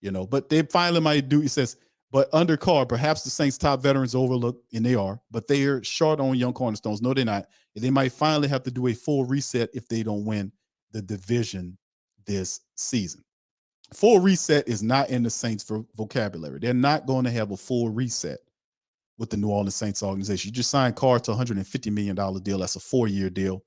but they finally might do. He says, but under Carr, perhaps the Saints' top veterans overlooked, and they are, but they are short on young cornerstones. No, they're not. And they might finally have to do a full reset if they don't win the division this season. Full reset is not in the Saints vocabulary. They're not going to have a full reset with the New Orleans Saints organization. You just signed Carr to a $150 million deal. That's a 4-year deal.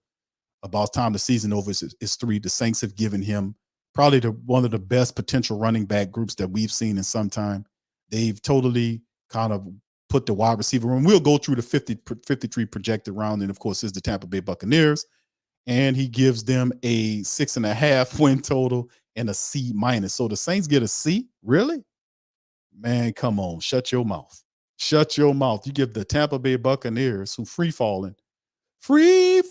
About time the season over is 3. The Saints have given him probably one of the best potential running back groups that we've seen in some time. They've totally kind of put the wide receiver room. We'll go through the 53 projected round, and of course is the Tampa Bay Buccaneers. And he gives them a 6.5 win total and a C-. So the Saints get a C? Really? Man, come on. Shut your mouth. Shut your mouth. You give the Tampa Bay Buccaneers, who free falling, C-,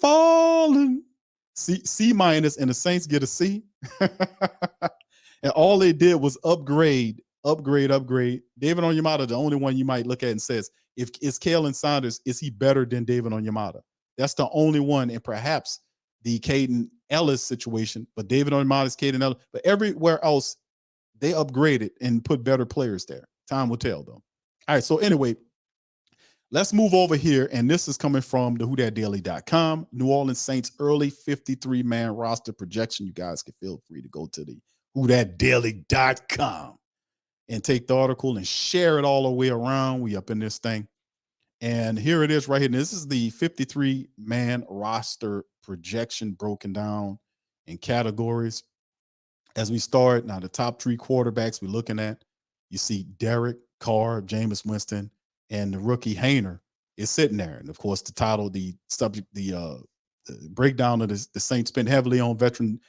and the Saints get a C. And all they did was upgrade. David Onyemata, the only one you might look at and says, if it's Kalen Saunders, is he better than David Onyemata? That's the only one, and perhaps the Caden Ellis situation, but David Onyemata is Caden Ellis. But everywhere else, they upgraded and put better players there. Time will tell, though. All right, so anyway, let's move over here, and this is coming from the WhoDatDaily.com. New Orleans Saints early 53-man roster projection. You guys can feel free to go to the WhoDatDaily.com and take the article and share it all the way around. We up in this thing. And here it is right here. And this is the 53-man roster projection broken down in categories. As we start, now the top 3 quarterbacks we're looking at, you see Derek Carr, Jameis Winston, and the rookie Haener is sitting there. And of course, the title, the subject, the breakdown of the Saints spent heavily on veteran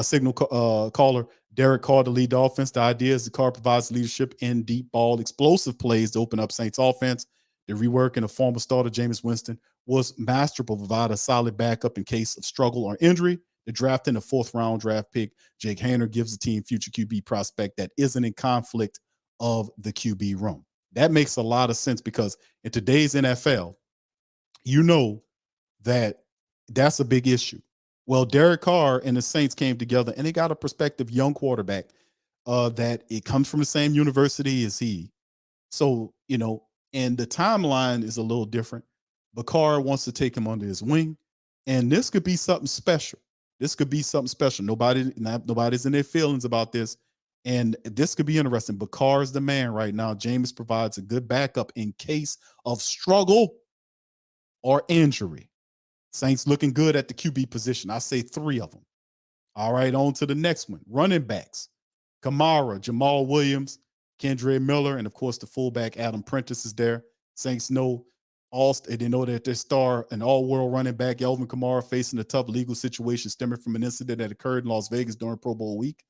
signal caller Derek Carr to lead the offense. The idea is the Carr provides leadership in deep ball, explosive plays to open up Saints offense. The rework in a former starter, Jameis Winston, was masterful to provide a solid backup in case of struggle or injury. The draft in the 4th-round draft pick, Jake Haener, gives the team future QB prospect that isn't in conflict of the QB room. That makes a lot of sense because in today's NFL, you know that's a big issue. Well, Derek Carr and the Saints came together, and they got a prospective young quarterback that it comes from the same university as he. So, and the timeline is a little different, but Carr wants to take him under his wing, and this could be something special. Nobody's in their feelings about this, and this could be interesting, but Carr's the man right now. Jameis provides a good backup in case of struggle or injury. Saints looking good at the QB position. I say 3 of them. All right, on to the next one. Running backs. Kamara, Jamal Williams, Kendre Miller, and of course the fullback Adam Prentice is there. Saints know they know that their star, an all-world running back, Alvin Kamara, facing a tough legal situation stemming from an incident that occurred in Las Vegas during Pro Bowl week.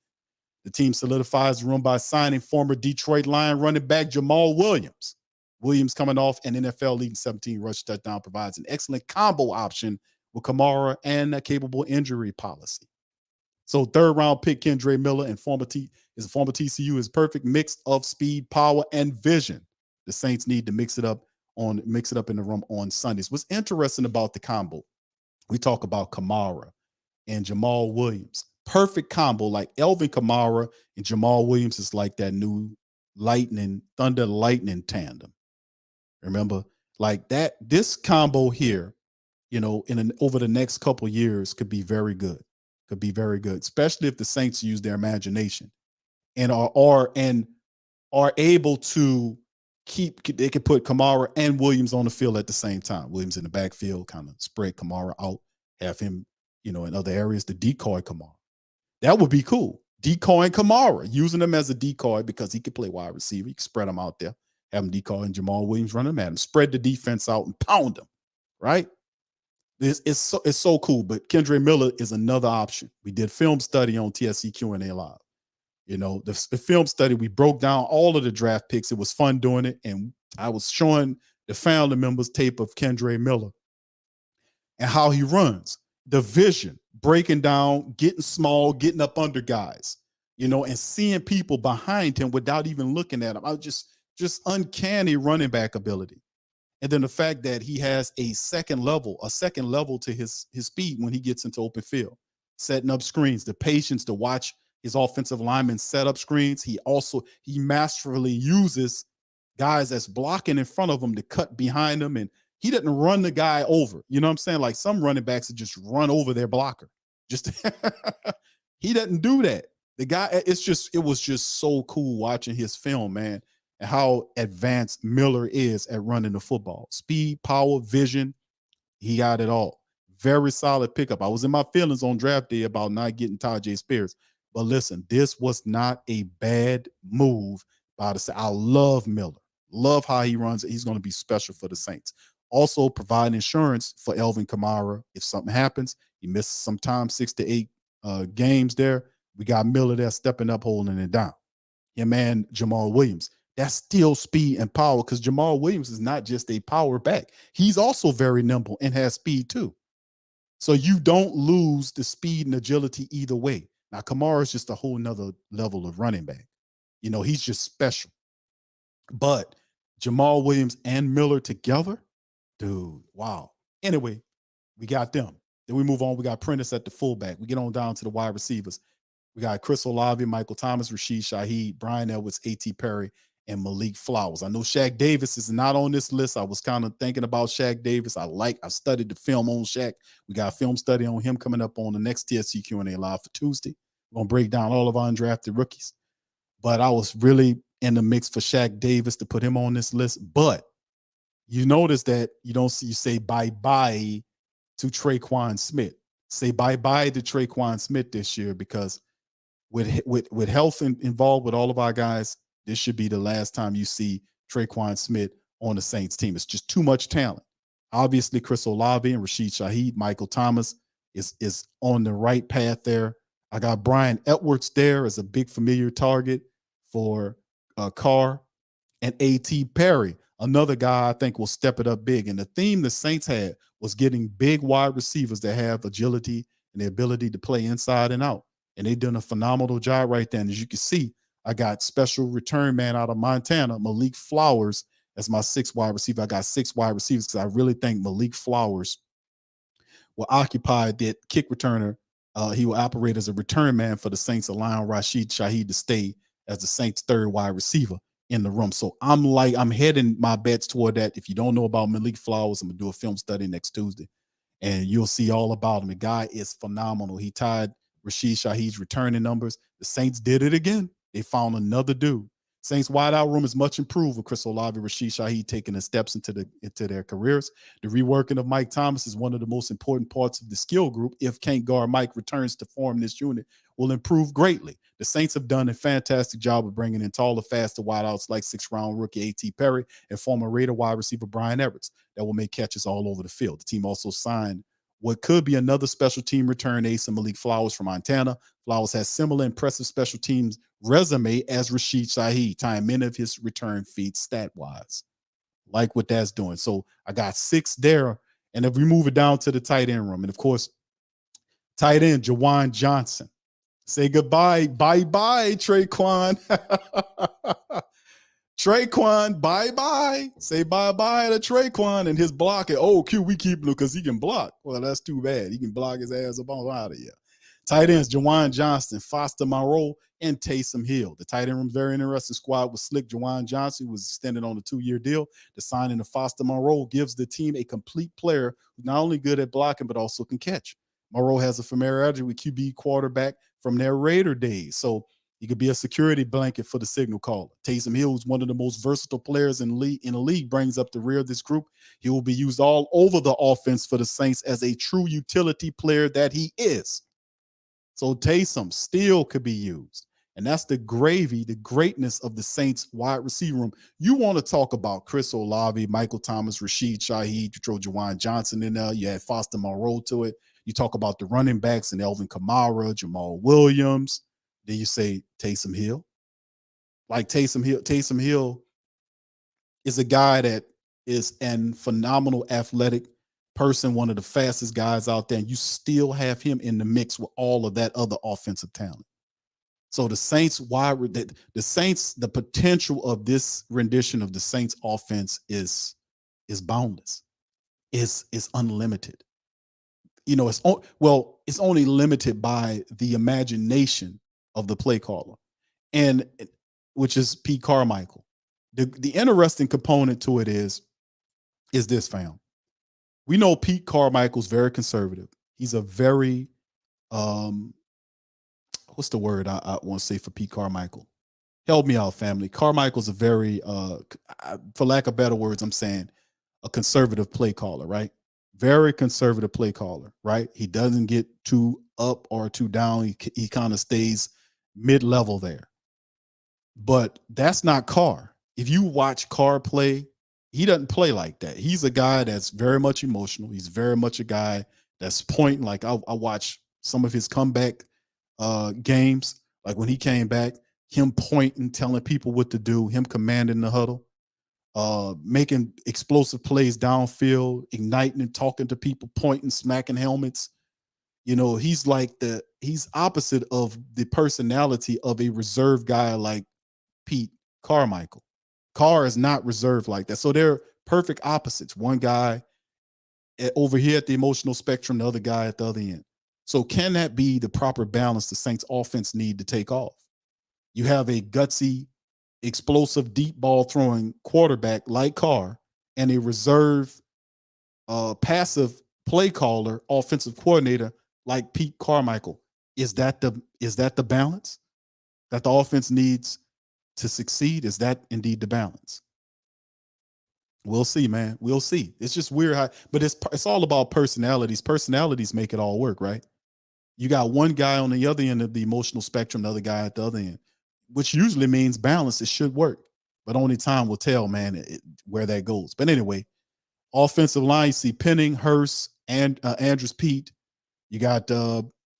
The team solidifies the room by signing former Detroit Lion running back Jamal Williams. Williams, coming off an NFL leading 17 rush touchdown, provides an excellent combo option with Kamara and a capable injury policy. So 3rd-round pick Kendre Miller and former TCU is perfect mix of speed, power, and vision. The Saints need to mix it up in the room on Sundays. What's interesting about the combo, we talk about Kamara and Jamal Williams. Perfect combo, like Elvin Kamara and Jamal Williams is like that new thunder lightning tandem. Remember, like that, this combo here, over the next couple years could be very good. Especially if the Saints use their imagination and are able to they can put Kamara and Williams on the field at the same time. Williams in the backfield, kind of spread Kamara out, have him, in other areas to decoy Kamara. That would be cool. Decoying Kamara, using him as a decoy because he could play wide receiver. You can spread him out there, have him decoy and Jamal Williams running at him, spread the defense out and pound him, right? It's so cool, but Kendre Miller is another option. We did film study on TSC Q&A Live. The film study, we broke down all of the draft picks. It was fun doing it, and I was showing the family members tape of Kendre Miller and how he runs, the vision, breaking down, getting small, getting up under guys, and seeing people behind him without even looking at him. I was just just uncanny running back ability. And then the fact that he has a second level to his speed when he gets into open field, setting up screens, the patience to watch his offensive linemen set up screens. He masterfully uses guys that's blocking in front of him to cut behind him, and he doesn't run the guy over. You know what I'm saying? Like some running backs that just run over their blocker. Just he doesn't do that. The guy, it was just so cool watching his film, man, and how advanced Miller is at running the football. Speed, power, vision, he got it all. Very solid pickup. I was in my feelings on draft day about not getting Tajay Spears. But listen, this was not a bad move by the Saints. I love Miller. Love how he runs it. He's going to be special for the Saints. Also provide insurance for Elvin Kamara. If something happens, he misses some time, 6 to 8 games there. We got Miller there stepping up, holding it down. Your man, Jamal Williams. That's still speed and power, because Jamal Williams is not just a power back. He's also very nimble and has speed too. So you don't lose the speed and agility either way. Now, Kamara is just a whole nother level of running back. You know, he's just special. But Jamal Williams and Miller together, dude, wow. Anyway, we got them. Then we move on. We got Prentice at the fullback. We get on down to the wide receivers. We got Chris Olave, Michael Thomas, Rashid Shaheed, Brian Edwards, A.T. Perry, and Malik Flowers. I know Shaq Davis is not on this list. I was kind of thinking about Shaq Davis. I studied the film on Shaq. We got a film study on him coming up on the next TSC Q&A Live for Tuesday. We're going to break down all of our undrafted rookies. But I was really in the mix for Shaq Davis to put him on this list. But you notice that you say bye-bye to Traquan Smith. Say bye-bye to Traquan Smith this year, because with health involved with all of our guys, this should be the last time you see Traquan Smith on the Saints team. It's just too much talent. Obviously, Chris Olave and Rashid Shaheed, Michael Thomas is on the right path there. I got Brian Edwards there as a big familiar target for Carr, and A.T. Perry, another guy I think will step it up big. And the theme the Saints had was getting big wide receivers that have agility and the ability to play inside and out. And they've done a phenomenal job right there. And as you can see, I got special return man out of Montana, Malik Flowers, as my 6th wide receiver. I got 6 wide receivers because I really think Malik Flowers will occupy that kick returner. He will operate as a return man for the Saints, allowing Rashid Shaheed to stay as the Saints' 3rd wide receiver in the room. So I'm heading my bets toward that. If you don't know about Malik Flowers, I'm going to do a film study next Tuesday, and you'll see all about him. The guy is phenomenal. He tied Rashid Shaheed's returning numbers. The Saints did it again. They found another dude. Saints wideout room is much improved with Chris Olave, Rashid Shaheed taking the steps into their careers. The reworking of Mike Thomas is one of the most important parts of the skill group. If can't guard Mike returns to form this unit, will improve greatly. The Saints have done a fantastic job of bringing in taller, faster wideouts like 6th-round rookie A.T. Perry and former Raider wide receiver Brian Edwards that will make catches all over the field. The team also signed what could be another special team return ace in Malik Flowers from Montana. Flowers has similar impressive special teams resume as Rashid Shaheed, tying many of his return feats stat-wise. Like what that's doing. So I got 6 there. And if we move it down to the tight end room, and of course, tight end Jawan Johnson. Say goodbye. Bye-bye, Traquan. Traquan, bye-bye. Say bye-bye to Traquan and his blocking. Oh, Q, we keep him because he can block. Well, that's too bad. He can block his ass up on out of here. Tight ends, Jawan Johnson, Foster Monroe, and Taysom Hill. The tight end room, very interesting squad with slick. Jawan Johnson was extended on a 2-year deal. The signing of Foster Monroe gives the team a complete player who's not only good at blocking, but also can catch. Monroe has a familiarity with QB quarterback from their Raider days. So he could be a security blanket for the signal caller. Taysom Hill is one of the most versatile players in the league, brings up the rear of this group. He will be used all over the offense for the Saints as a true utility player that he is. So Taysom still could be used. And that's the gravy, the greatness of the Saints wide receiver room. You want to talk about Chris Olave, Michael Thomas, Rashid Shaheed, you throw Jawan Johnson in there. You add Foster Monroe to it. You talk about the running backs and Elvin Kamara, Jamal Williams. Then you say Taysom Hill. Like Taysom Hill is a guy that is an phenomenal athletic person, one of the fastest guys out there, and you still have him in the mix with all of that other offensive talent. So the Saints, the Saints, the potential of this rendition of the Saints offense is boundless. Is unlimited. You know, it's only limited by the imagination of the play caller, and which is Pete Carmichael. The interesting component to it is this, fam. We know Pete Carmichael's very conservative. He's a very what's the word I want to say for Pete Carmichael? Help me out, family. Carmichael's a very for lack of better words, I'm saying a conservative play caller, right? Very conservative play caller, right? He doesn't get too up or too down. He kind of stays mid-level there. But that's not Carr. If you watch Carr play, he doesn't play like that. He's a guy that's very much emotional. He's very much a guy that's pointing. Like I watch some of his comeback games, like when he came back, him pointing, telling people what to do, him commanding the huddle, making explosive plays downfield, igniting and talking to people, pointing, smacking helmets. You know, he's opposite of the personality of a reserved guy like Pete Carmichael. Carr is not reserved like that. So they're perfect opposites. One guy over here at the emotional spectrum, the other guy at the other end. So can that be the proper balance the Saints offense need to take off? You have a gutsy, explosive, deep ball throwing quarterback like Carr and a reserved, passive play caller, offensive coordinator like Pete Carmichael. Is that the balance that the offense needs to succeed? Is that indeed the balance? We'll see, man. We'll see. It's just weird but it's all about personalities. Personalities make it all work, right? You got one guy on the other end of the emotional spectrum, the other guy at the other end, which usually means balance. It should work, but only time will tell, man, where that goes. But anyway, offensive line, you see Penning, Hurst, and Andrews Pete. You got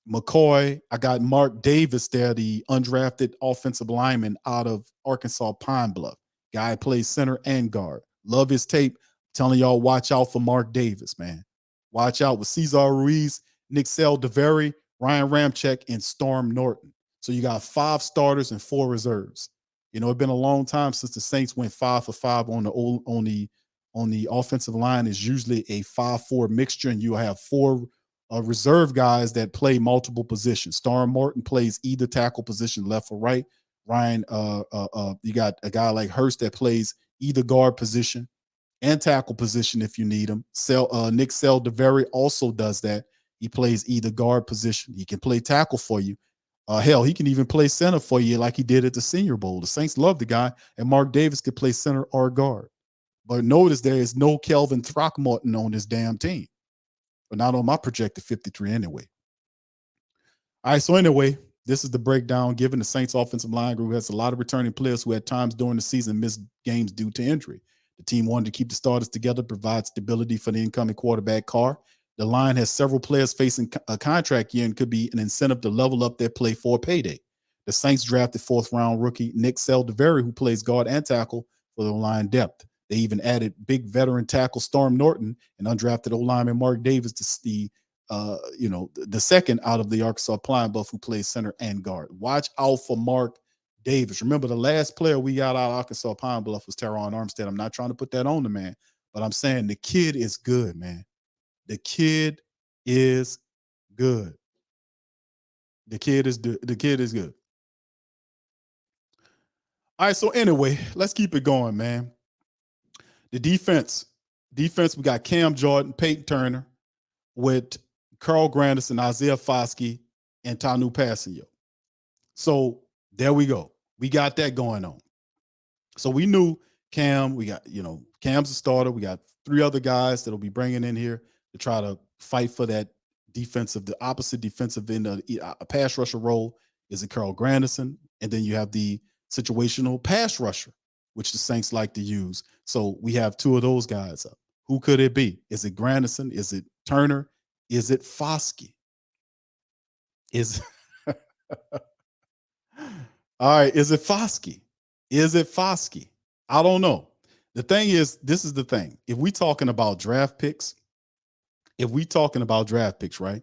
McCoy. I got Mark Davis there, the undrafted offensive lineman out of Arkansas Pine Bluff. Guy plays center and guard. Love his tape. Telling y'all, watch out for Mark Davis, man. Watch out with Cesar Ruiz, Nick Saldiveri, Ryan Ramczyk, and Storm Norton. So you got 5 starters and 4 reserves. You know, it's been a long time since the Saints went 5 for 5 on the offensive line. Is usually a 5-4 mixture, and you have 4 reserve guys that play multiple positions. Storm Norton plays either tackle position, left or right. Ryan, you got a guy like Hurst that plays either guard position and tackle position if you need him. Nick Saldiveri also does that. He plays either guard position. He can play tackle for you. Hell, he can even play center for you like he did at the Senior Bowl. The Saints love the guy, and Mark Davis could play center or guard. But notice there is no Kelvin Throckmorton on this damn team. But not on my projected 53 anyway. All right, so anyway, this is the breakdown. Given the Saints offensive line group has a lot of returning players who at times during the season missed games due to injury. The team wanted to keep the starters together, provide stability for the incoming quarterback Carr. The line has several players facing a contract year and could be an incentive to level up their play for a payday. The Saints drafted 4th-round rookie Nick Saldiveri, who plays guard and tackle for the line depth. They even added big veteran tackle Storm Norton and undrafted O-lineman Mark Davis to the second out of the Arkansas Pine Bluff who plays center and guard. Watch out for Mark Davis. Remember, the last player we got out of Arkansas Pine Bluff was Teron Armstead. I'm not trying to put that on the man, but I'm saying the kid is good, man. The kid is good. The kid is good. All right, so anyway, let's keep it going, man. The defense, we got Cam Jordan, Peyton Turner, with Carl Granderson, Isaiah Foskey, and Tanu Passanio. So there we go. We got that going on. So we knew Cam. We got, Cam's a starter. We got 3 other guys that'll be bringing in here to try to fight for that the opposite defensive end of a pass rusher role. Is it Carl Granderson? And then you have the situational pass rusher, which the Saints like to use. So we have 2 of those guys up. Who could it be? Is it Granderson? Is it Turner? Is it Foskey? All right, is it Foskey? I don't know. The thing is, this is the thing. If we talking about draft picks, right?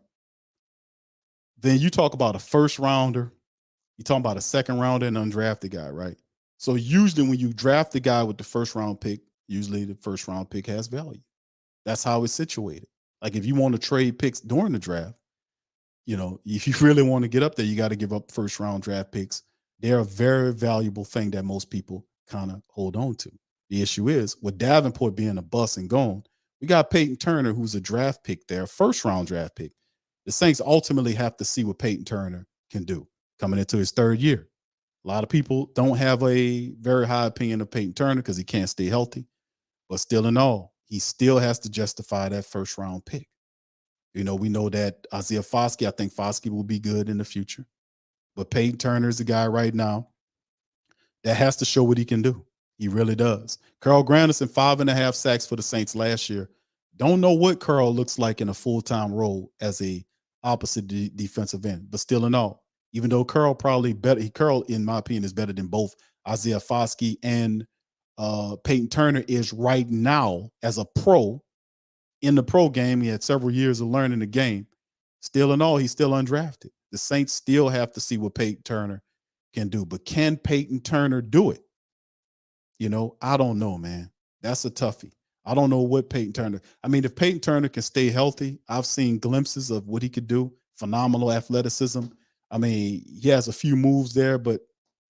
Then you talk about a 1st rounder, You're talking about a second rounder and undrafted guy, right? So usually when you draft the guy with the first round pick, usually the first round pick has value. That's how it's situated. Like if you want to trade picks during the draft, if you really want to get up there, you got to give up first round draft picks. They're a very valuable thing that most people kind of hold on to. The issue is with Davenport being a bust and gone, we got Peyton Turner, who's a draft pick there, first round draft pick. The Saints ultimately have to see what Peyton Turner can do coming into his third year. A lot of people don't have a very high opinion of Peyton Turner because he can't stay healthy. But still in all, he still has to justify that first round pick. We know that Isaiah Foskey, I think Foskey will be good in the future. But Peyton Turner is a guy right now that has to show what he can do. He really does. Carl Granderson, 5.5 sacks for the Saints last year. Don't know what Carl looks like in a full-time role as a opposite defensive end, but still in all, even though Carl probably better, Carl, in my opinion, is better than both Isaiah Foskey and Peyton Turner is right now as a pro in the pro game. He had several years of learning the game. Still in all, he's still undrafted. The Saints still have to see what Peyton Turner can do. But can Peyton Turner do it? I don't know, man. That's a toughie. I don't know what Peyton Turner. I mean, if Peyton Turner can stay healthy, I've seen glimpses of what he could do. Phenomenal athleticism. I mean, he has a few moves there, but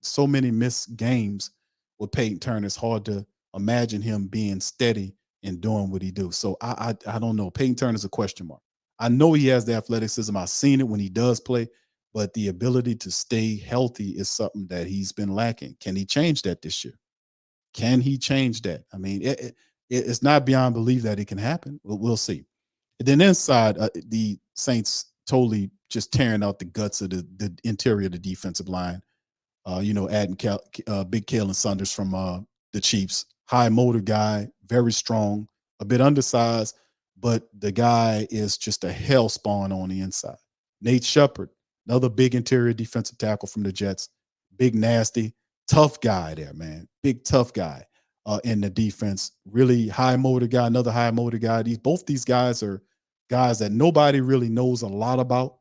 so many missed games with Peyton Turner. It's hard to imagine him being steady and doing what he do. So I don't know. Peyton Turner's a question mark. I know he has the athleticism. I've seen it when he does play, but the ability to stay healthy is something that he's been lacking. Can he change that this year? Can he change that? I mean, it's not beyond belief that it can happen, but we'll see. And then inside, the Saints totally just tearing out the guts of the interior of the defensive line. Adding Big Kalen Saunders from the Chiefs. High motor guy, very strong, a bit undersized, but the guy is just a hell spawn on the inside. Nate Shepard, another big interior defensive tackle from the Jets. Big, nasty, tough guy there, man. Big, tough guy in the defense. Really high motor guy, another high motor guy. Both these guys are guys that nobody really knows a lot about.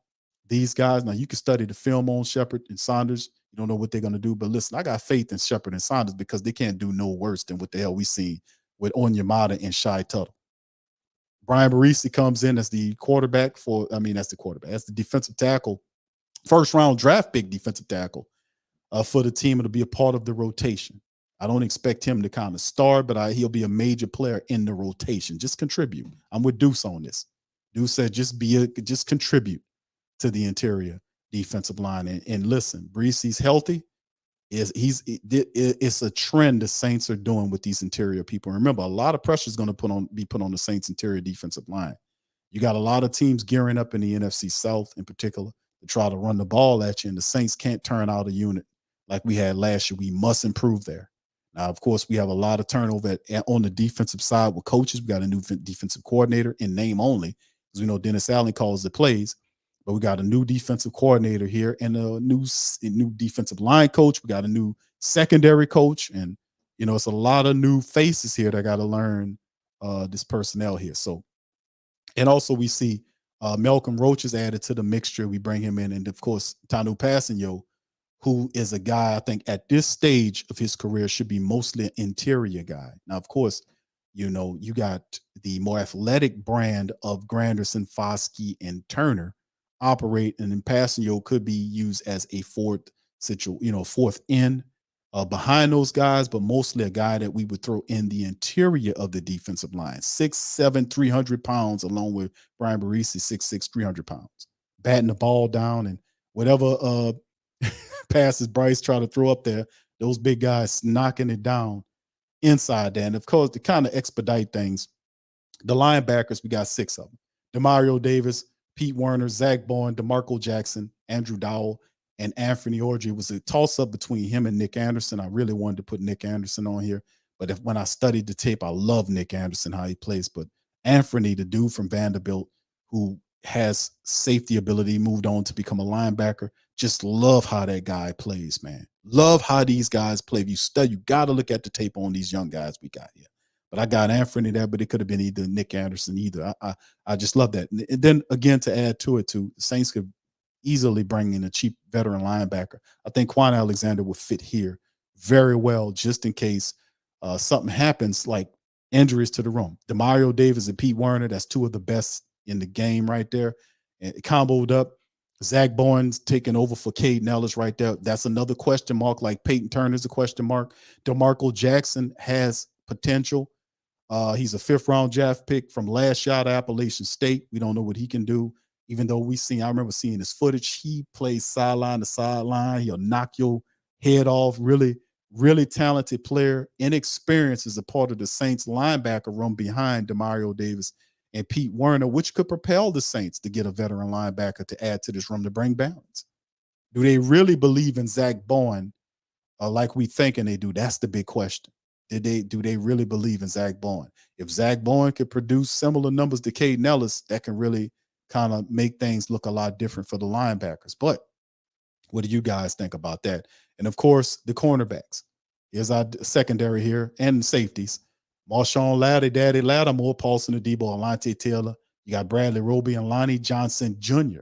These guys, now you can study the film on Shepard and Saunders. You don't know what they're going to do. But listen, I got faith in Shepard and Saunders because they can't do no worse than what the hell we seen with Onyemata and Shai Tuttle. Brian Barisi comes in as the quarterback that's the defensive tackle, first round draft pick defensive tackle for the team. It'll be a part of the rotation. I don't expect him to kind of start, but he'll be a major player in the rotation. Just contribute. I'm with Deuce on this. Deuce said just contribute to the interior defensive line. And listen, Breesy's healthy. It's a trend the Saints are doing with these interior people. Remember, a lot of pressure is going to be put on the Saints interior defensive line. You got a lot of teams gearing up in the NFC South in particular to try to run the ball at you, and the Saints can't turn out a unit like we had last year. We must improve there. Now, of course, we have a lot of turnover on the defensive side with coaches. We got a new defensive coordinator in name only, because we know Dennis Allen calls the plays. But we got a new defensive coordinator here and a new defensive line coach. We got a new secondary coach. And, it's a lot of new faces here that got to learn this personnel here. So, and also we see Malcolm Roach is added to the mixture. We bring him in. And, of course, Tanu Passanio, who is a guy I think at this stage of his career should be mostly an interior guy. Now, of course, you got the more athletic brand of Granderson, Foskey, and Turner operate, and then Passanio could be used as a fourth end behind those guys, but mostly a guy that we would throw in the interior of the defensive line. 6'7", 300 pounds, along with Brian Barisi, 6'6", 300 pounds. Batting the ball down, and whatever passes Bryce try to throw up there, those big guys knocking it down inside there. And of course, to kind of expedite things, the linebackers, we got 6 of them. Demario Davis, Pete Werner, Zach Bourne, DeMarco Jackson, Andrew Dowell, and Anthony Orji. It was a toss-up between him and Nick Anderson. I really wanted to put Nick Anderson on here, but when I studied the tape, I love Nick Anderson, how he plays. But Anthony, the dude from Vanderbilt, who has safety ability, moved on to become a linebacker. Just love how that guy plays, man. Love how these guys play. If you study, you got to look at the tape on these young guys we got here. But I got Anthony there, but it could have been either Nick Anderson either. I just love that. And then again, to add to it too, the Saints could easily bring in a cheap veteran linebacker. I think Quan Alexander would fit here very well, just in case something happens, like injuries to the room. Demario Davis and Pete Werner, that's two of the best in the game right there. And comboed up. Zach Bowen's taking over for Cade Nellis right there. That's another question mark, like Peyton Turner's a question mark. DeMarco Jackson has potential. He's a 5th-round draft pick from last year out of Appalachian State. We don't know what he can do, even though I remember seeing his footage. He plays sideline to sideline. He'll knock your head off. Really, really talented player. Inexperience is a part of the Saints linebacker room behind Demario Davis and Pete Werner, which could propel the Saints to get a veteran linebacker to add to this room to bring balance. Do they really believe in Zach Bowen like we thinking they do? That's the big question. Do they really believe in Zach Bowen? If Zach Bowen could produce similar numbers to Cade Nellis, that can really kind of make things look a lot different for the linebackers. But what do you guys think about that? And of course, the cornerbacks. Here's our secondary here and safeties. Marshawn Latty, Daddy Lattimore, Paulson Adebo, Alante Taylor. You got Bradley Roby and Lonnie Johnson Jr.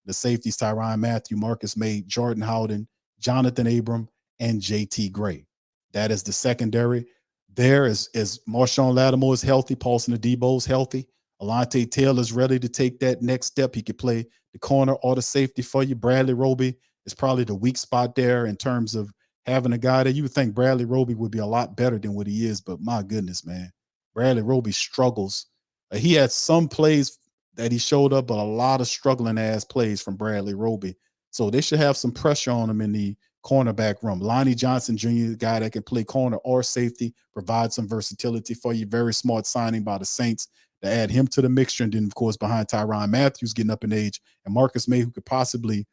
The safeties, Tyrann Mathieu, Marcus May, Jordan Howden, Jonathan Abram, and JT Gray. That is the secondary. There is Marshawn Lattimore is healthy. Paulson Adebo is healthy. Alante Taylor is ready to take that next step. He could play the corner or the safety for you. Bradley Roby is probably the weak spot there in terms of having a guy that you would think Bradley Roby would be a lot better than what he is. But my goodness, man, Bradley Roby struggles. He had some plays that he showed up, but a lot of struggling ass plays from Bradley Roby. So they should have some pressure on him in the cornerback room. Lonnie Johnson Jr., the guy that can play corner or safety, provide some versatility for you. Very smart signing by the Saints to add him to the mixture. And then, of course, behind Tyrann Mathieu getting up in age, and Marcus May, who could possibly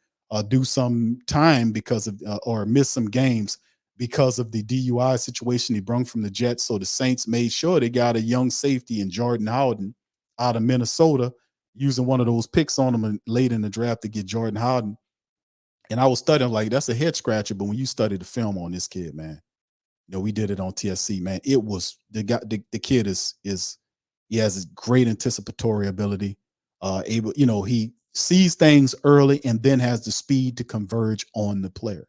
do some time because of or miss some games because of the DUI situation he brung from the Jets. So the Saints made sure they got a young safety in Jordan Howden out of Minnesota, using one of those picks on him late in the draft to get Jordan Howden. And I was studying, like, that's a head scratcher. But when you study the film on this kid, man, we did it on TSC, man. It was the kid is he has a great anticipatory ability. He sees things early and then has the speed to converge on the player.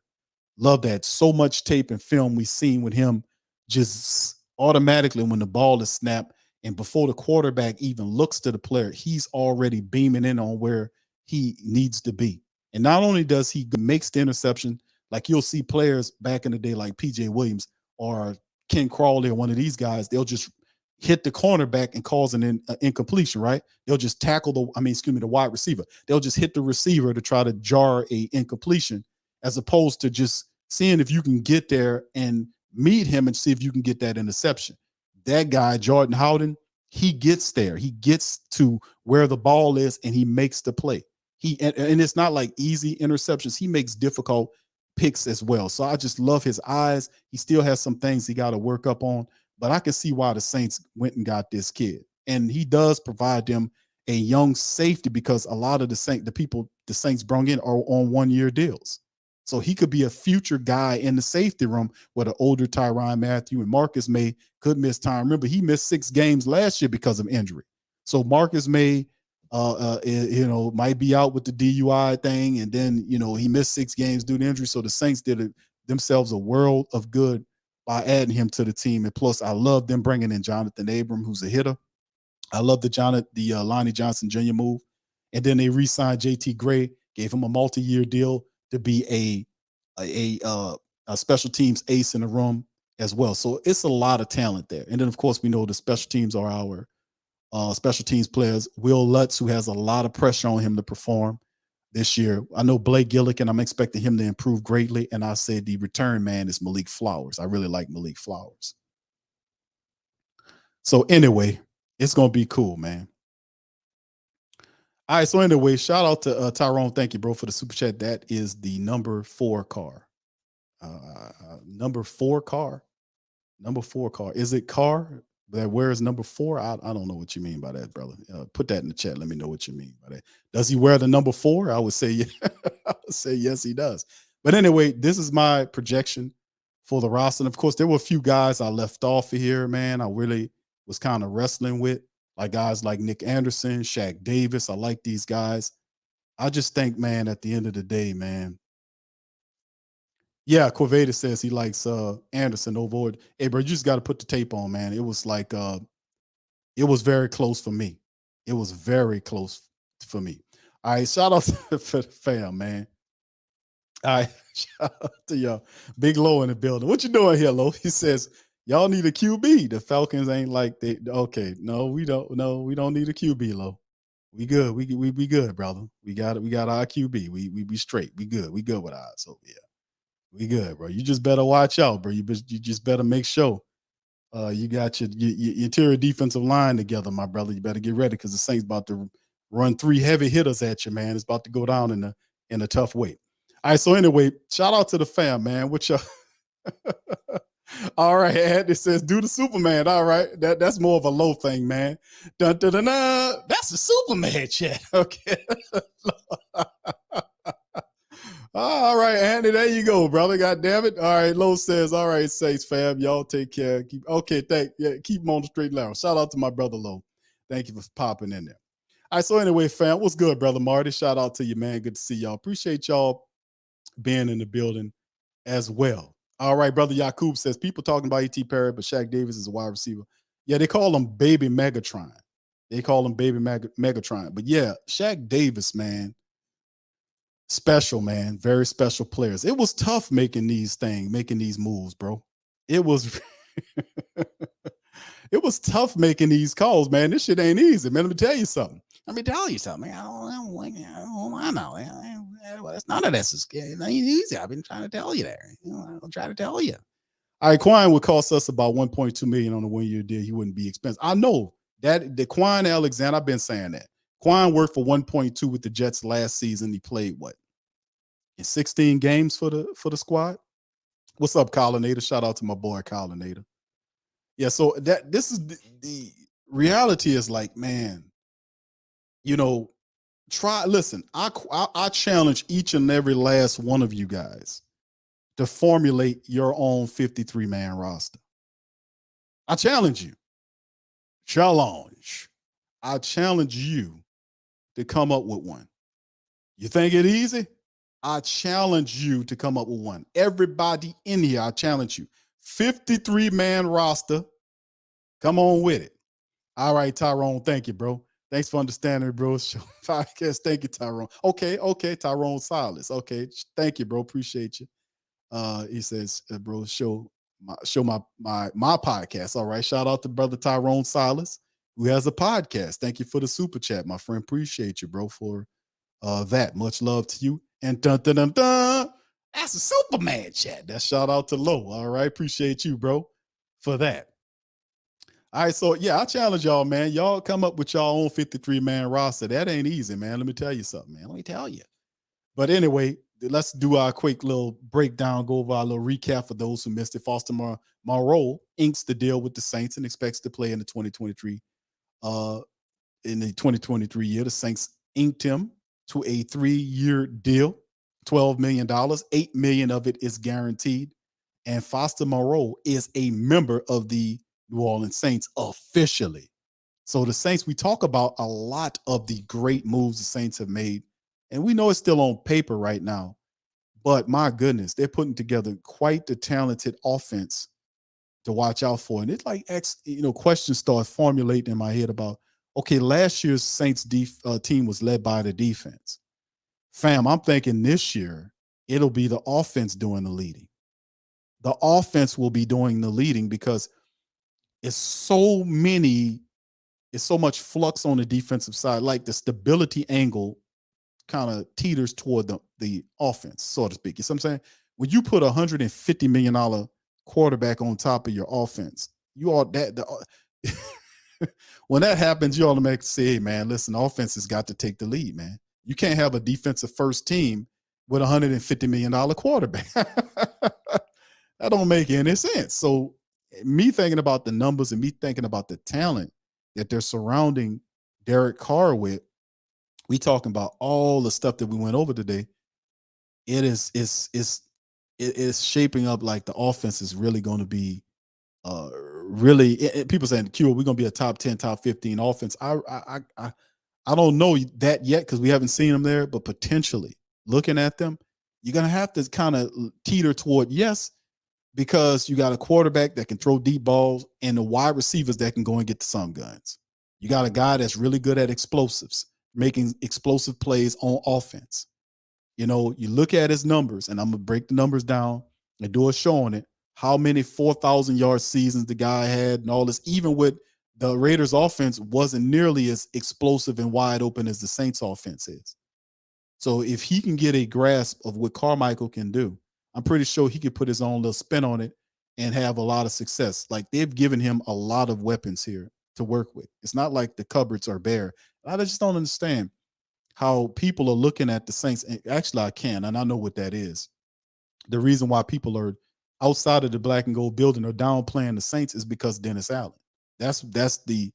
Love that. So much tape and film we've seen with him, just automatically when the ball is snapped and before the quarterback even looks to the player, he's already beaming in on where he needs to be. And not only does he makes the interception, like you'll see players back in the day like PJ Williams or Ken Crawley or one of these guys, they'll just hit the cornerback and cause an incompletion, right? They'll just tackle the wide receiver. They'll just hit the receiver to try to jar a incompletion, as opposed to just seeing if you can get there and meet him and see if you can get that interception. That guy, Jordan Howden, he gets there. He gets to where the ball is and he makes the play. And it's not like easy interceptions. He makes difficult picks as well. So I just love his eyes. He still has some things he got to work up on, but I can see why the Saints went and got this kid. And he does provide them a young safety, because a lot of the Saints brung in are on 1-year deals. So he could be a future guy in the safety room where the older Tyrann Mathieu and Marcus May could miss time. Remember, he missed 6 games last year because of injury. So Marcus May, might be out with the DUI thing, and then he missed 6 games due to injury. So the Saints did themselves a world of good by adding him to the team. And plus, I love them bringing in Jonathan Abram, who's a hitter. I love the Lonnie Johnson Jr. move, and then they re-signed JT Gray, gave him a multi-year deal to be a special teams ace in the room as well. So it's a lot of talent there. And then, of course, we know the special teams are our special teams players. Will Lutz, who has a lot of pressure on him to perform this year. I know Blake Gillikin, I'm expecting him to improve greatly. And I said the return man is Malik Flowers. I really like Malik Flowers. So anyway, it's going to be cool, man. All right. So anyway, shout out to Tyrone. Thank you, bro, for the super chat. That is the number 4 car. Number 4 car. Number 4 car. Is it car? Where is number 4? I don't know what you mean by that, brother. Put that in the chat. Let me know what you mean by that. Does he wear the number 4? I would say, yeah. I would say yes, he does. But anyway, this is my projection for the roster. And of course, there were a few guys I left off of here, man. I really was kind of wrestling with, like guys like Nick Anderson, Shaq Davis. I like these guys. I just think, man, at the end of the day, man. Yeah, Corvada says he likes Anderson over. Hey, bro, you just got to put the tape on, man. It was like it was very close for me. It was very close for me. All right, shout out to the fam, man. All right, shout out to y'all. Big Low in the building. What you doing here, Low? He says, y'all need a QB. The Falcons ain't like they okay. No, we don't. No, we don't need a QB, Low. We good. We good, brother. We got it. We got our QB. We be straight. We good. We good with ours. So yeah, we good, bro. You just better watch out, bro. You just better make sure you got your interior defensive line together, my brother. You better get ready because the Saints about to run 3 heavy hitters at you, man. It's about to go down in a tough way. All right. So anyway, shout out to the fam, man. What y'all? All right, Andy says, do the Superman. All right. That's more of a low thing, man. Dun, dun, dun, dun. That's the Superman chat. Okay. All right, Andy. There you go, brother. God damn it. All right. Low says, all right, Saints fam. Y'all take care. Keep them on the straight line. Shout out to my brother Low. Thank you for popping in there. All right. So anyway, fam, what's good, brother Marty? Shout out to you, man. Good to see y'all. Appreciate y'all being in the building as well. All right, brother Yakub says people talking about E.T. Perry, but Shaq Davis is a wide receiver. Yeah, they call him Baby Megatron. They call him Baby Megatron. But yeah, Shaq Davis, man, special, man, very special players. It was tough making these moves, bro. It was it was tough making these calls, man. This shit ain't easy, man. Let me tell you something. I know. That's none of this is it ain't easy. I've been trying to tell you that. I'll try to tell you. All right, Quine would cost us about 1.2 million on a 1-year deal. He wouldn't be expensive. I know that the Quine Alexander, I've been saying that. Quine worked for 1.2 with the Jets last season. He played what? In 16 games for the squad. What's up, Collinator? Shout out to my boy Collinator. Yeah, so this is the reality is like, man, listen, I challenge each and every last one of you guys to formulate your own 53-man roster. I challenge you. I challenge you to come up with one. You think it easy? I challenge you to come up with one. Everybody in here, I challenge you. 53-man roster. Come on with it. All right, Tyrone. Thank you, bro. Thanks for understanding me, bro. Podcast. Thank you, Tyrone. Okay, Tyrone Silas. Okay, thank you, bro. Appreciate you. He says, bro, show my podcast. All right. Shout out to brother Tyrone Silas, who has a podcast. Thank you for the super chat, my friend. Appreciate you, bro, for that. Much love to you. And dun dun dun dun. That's a Superman chat. That's shout out to Low. All right. Appreciate you, bro, for that. All right, so yeah, I challenge y'all, man. Y'all come up with y'all own 53-man roster. That ain't easy, man. Let me tell you something, man. Let me tell you. But anyway, let's do our quick little breakdown, go over our little recap for those who missed it. Foster Moreau inks the deal with the Saints and expects to play in the 2023 year. The Saints inked him to a 3-year deal, $12 million. $8 million of it is guaranteed. And Foster Moreau is a member of the New Orleans Saints officially. So the Saints, we talk about a lot of the great moves the Saints have made, and we know it's still on paper right now, but my goodness, they're putting together quite the talented offense to watch out for. And it's like, questions start formulating in my head about, okay, last year's Saints team was led by the defense. Fam, I'm thinking this year it'll be the offense doing the leading. The offense will be doing the leading because it's so much flux on the defensive side. Like the stability angle kind of teeters toward the offense, so to speak. You see what I'm saying? When you put $150 million quarterback on top of your offense, when that happens, you automatically say, hey, man, listen, the offense has got to take the lead, man. You can't have a defensive first team with $150 million quarterback. That don't make any sense. So me thinking about the numbers and me thinking about the talent that they're surrounding Derek Carr with, we talking about all the stuff that we went over today. It is shaping up like the offense is really going to be people saying, Q, we're going to be a top 10, top 15 offense. I don't know that yet because we haven't seen them there, but potentially looking at them, you're going to have to kind of teeter toward yes, because you got a quarterback that can throw deep balls and the wide receivers that can go and get the some guns. You got a guy that's really good at explosives, making explosive plays on offense. You know, you look at his numbers, and I'm going to break the numbers down and do a show on it. How many 4,000-yard seasons the guy had and all this, even with the Raiders offense wasn't nearly as explosive and wide open as the Saints offense is. So if he can get a grasp of what Carmichael can do, I'm pretty sure he could put his own little spin on it and have a lot of success. Like, they've given him a lot of weapons here to work with. It's not like the cupboards are bare. I just don't understand how people are looking at the Saints. And actually, I can, and I know what that is. The reason why people are outside of the black and gold building or downplaying the Saints is because Dennis Allen. That's the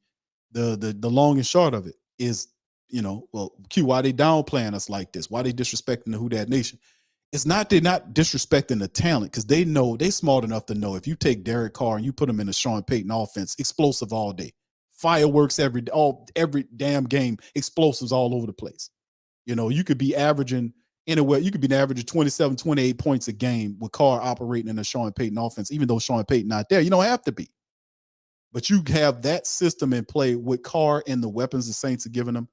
long and short of it is, you know, well, Q, why they downplaying us like this? Why they disrespecting the Who Dat Nation? It's not they're not disrespecting the talent, because they know they're smart enough to know if you take Derek Carr and you put him in a Sean Payton offense, explosive all day, fireworks every damn game, explosives all over the place. You know, you could be averaging anywhere, you could be averaging 27, 28 points a game with Carr operating in a Sean Payton offense, even though Sean Payton not there. You don't have to be. But you have that system in play with Carr and the weapons the Saints are giving them.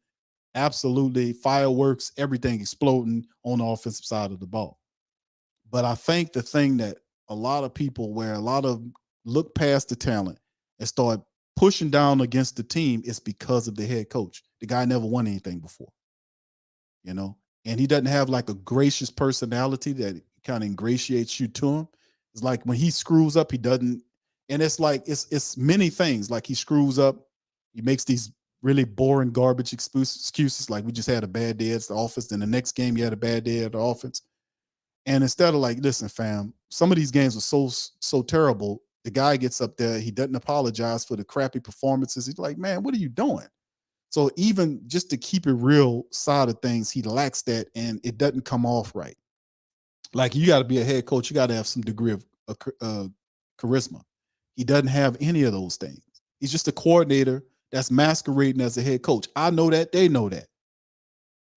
Absolutely, fireworks, everything exploding on the offensive side of the ball. But I think the thing that a lot of people, where a lot of look past the talent and start pushing down against the team, is because of the head coach. The guy never won anything before, you know, and he doesn't have like a gracious personality that kind of ingratiates you to him. It's like when he screws up, he doesn't, and it's like it's many things. Like, he screws up, he makes these really boring garbage excuses, like we just had a bad day at the office, then the next game you had a bad day at the offense. And instead of like, listen, fam, some of these games were so terrible, the guy gets up there, he doesn't apologize for the crappy performances. He's like, man, what are you doing? So even just to keep it real side of things, he lacks that, and it doesn't come off right. Like, you got to be a head coach, you got to have some degree of charisma. He doesn't have any of those things. He's just a coordinator that's masquerading as a head coach. I know that, they know that.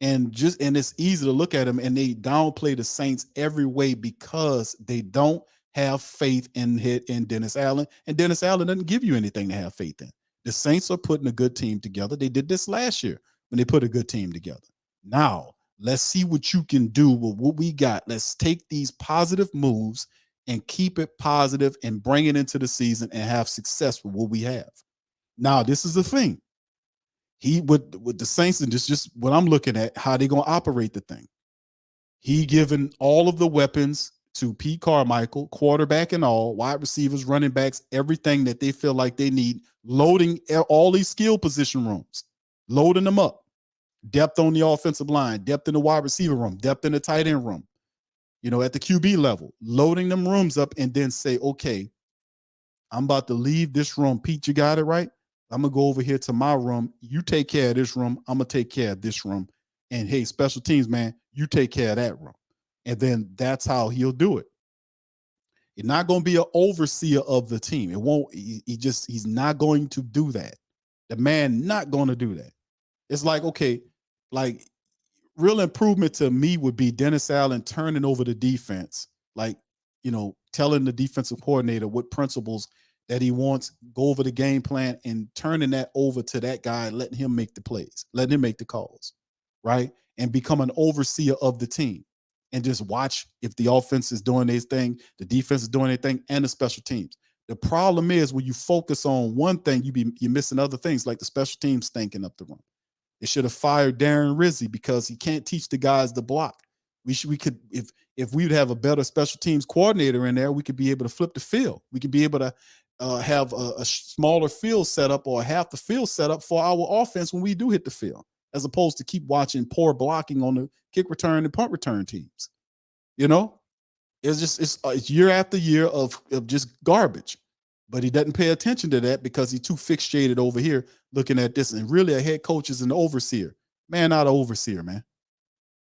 And it's easy to look at him, and they downplay the Saints every way because they don't have faith in Dennis Allen. And Dennis Allen doesn't give you anything to have faith in. The Saints are putting a good team together. They did this last year when they put a good team together. Now, let's see what you can do with what we got. Let's take these positive moves and keep it positive and bring it into the season and have success with what we have. Now, this is the thing. He with the Saints, and just what I'm looking at, how they gonna operate the thing. He given all of the weapons to Pete Carmichael, quarterback and all, wide receivers, running backs, everything that they feel like they need, loading all these skill position rooms, loading them up. Depth on the offensive line, depth in the wide receiver room, depth in the tight end room, you know, at the QB level, loading them rooms up, and then say, okay, I'm about to leave this room. Pete, you got it right. I'm going to go over here to my room. You take care of this room. I'm going to take care of this room. And hey, special teams, man, you take care of that room. And then that's how he'll do it. He's not going to be an overseer of the team. It won't, he's not going to do that. The man not going to do that. It's like, okay, like, real improvement to me would be Dennis Allen turning over the defense, like, you know, telling the defensive coordinator what principles that he wants, go over the game plan, and turning that over to that guy, letting him make the plays, letting him make the calls, right? And become an overseer of the team, and just watch if the offense is doing their thing, the defense is doing their thing, and the special teams. The problem is when you focus on one thing, you're missing other things, like the special teams stinking up the run. They should have fired Darren Rizzi because he can't teach the guys to block. We could, if we would have a better special teams coordinator in there, we could be able to flip the field. We could be able to have a smaller field setup, or half the field setup for our offense when we do hit the field, as opposed to keep watching poor blocking on the kick return and punt return teams. You know, it's year after year of just garbage. But he doesn't pay attention to that because he's too fixated over here looking at this. And really, a head coach is an overseer. Man, not an overseer, man.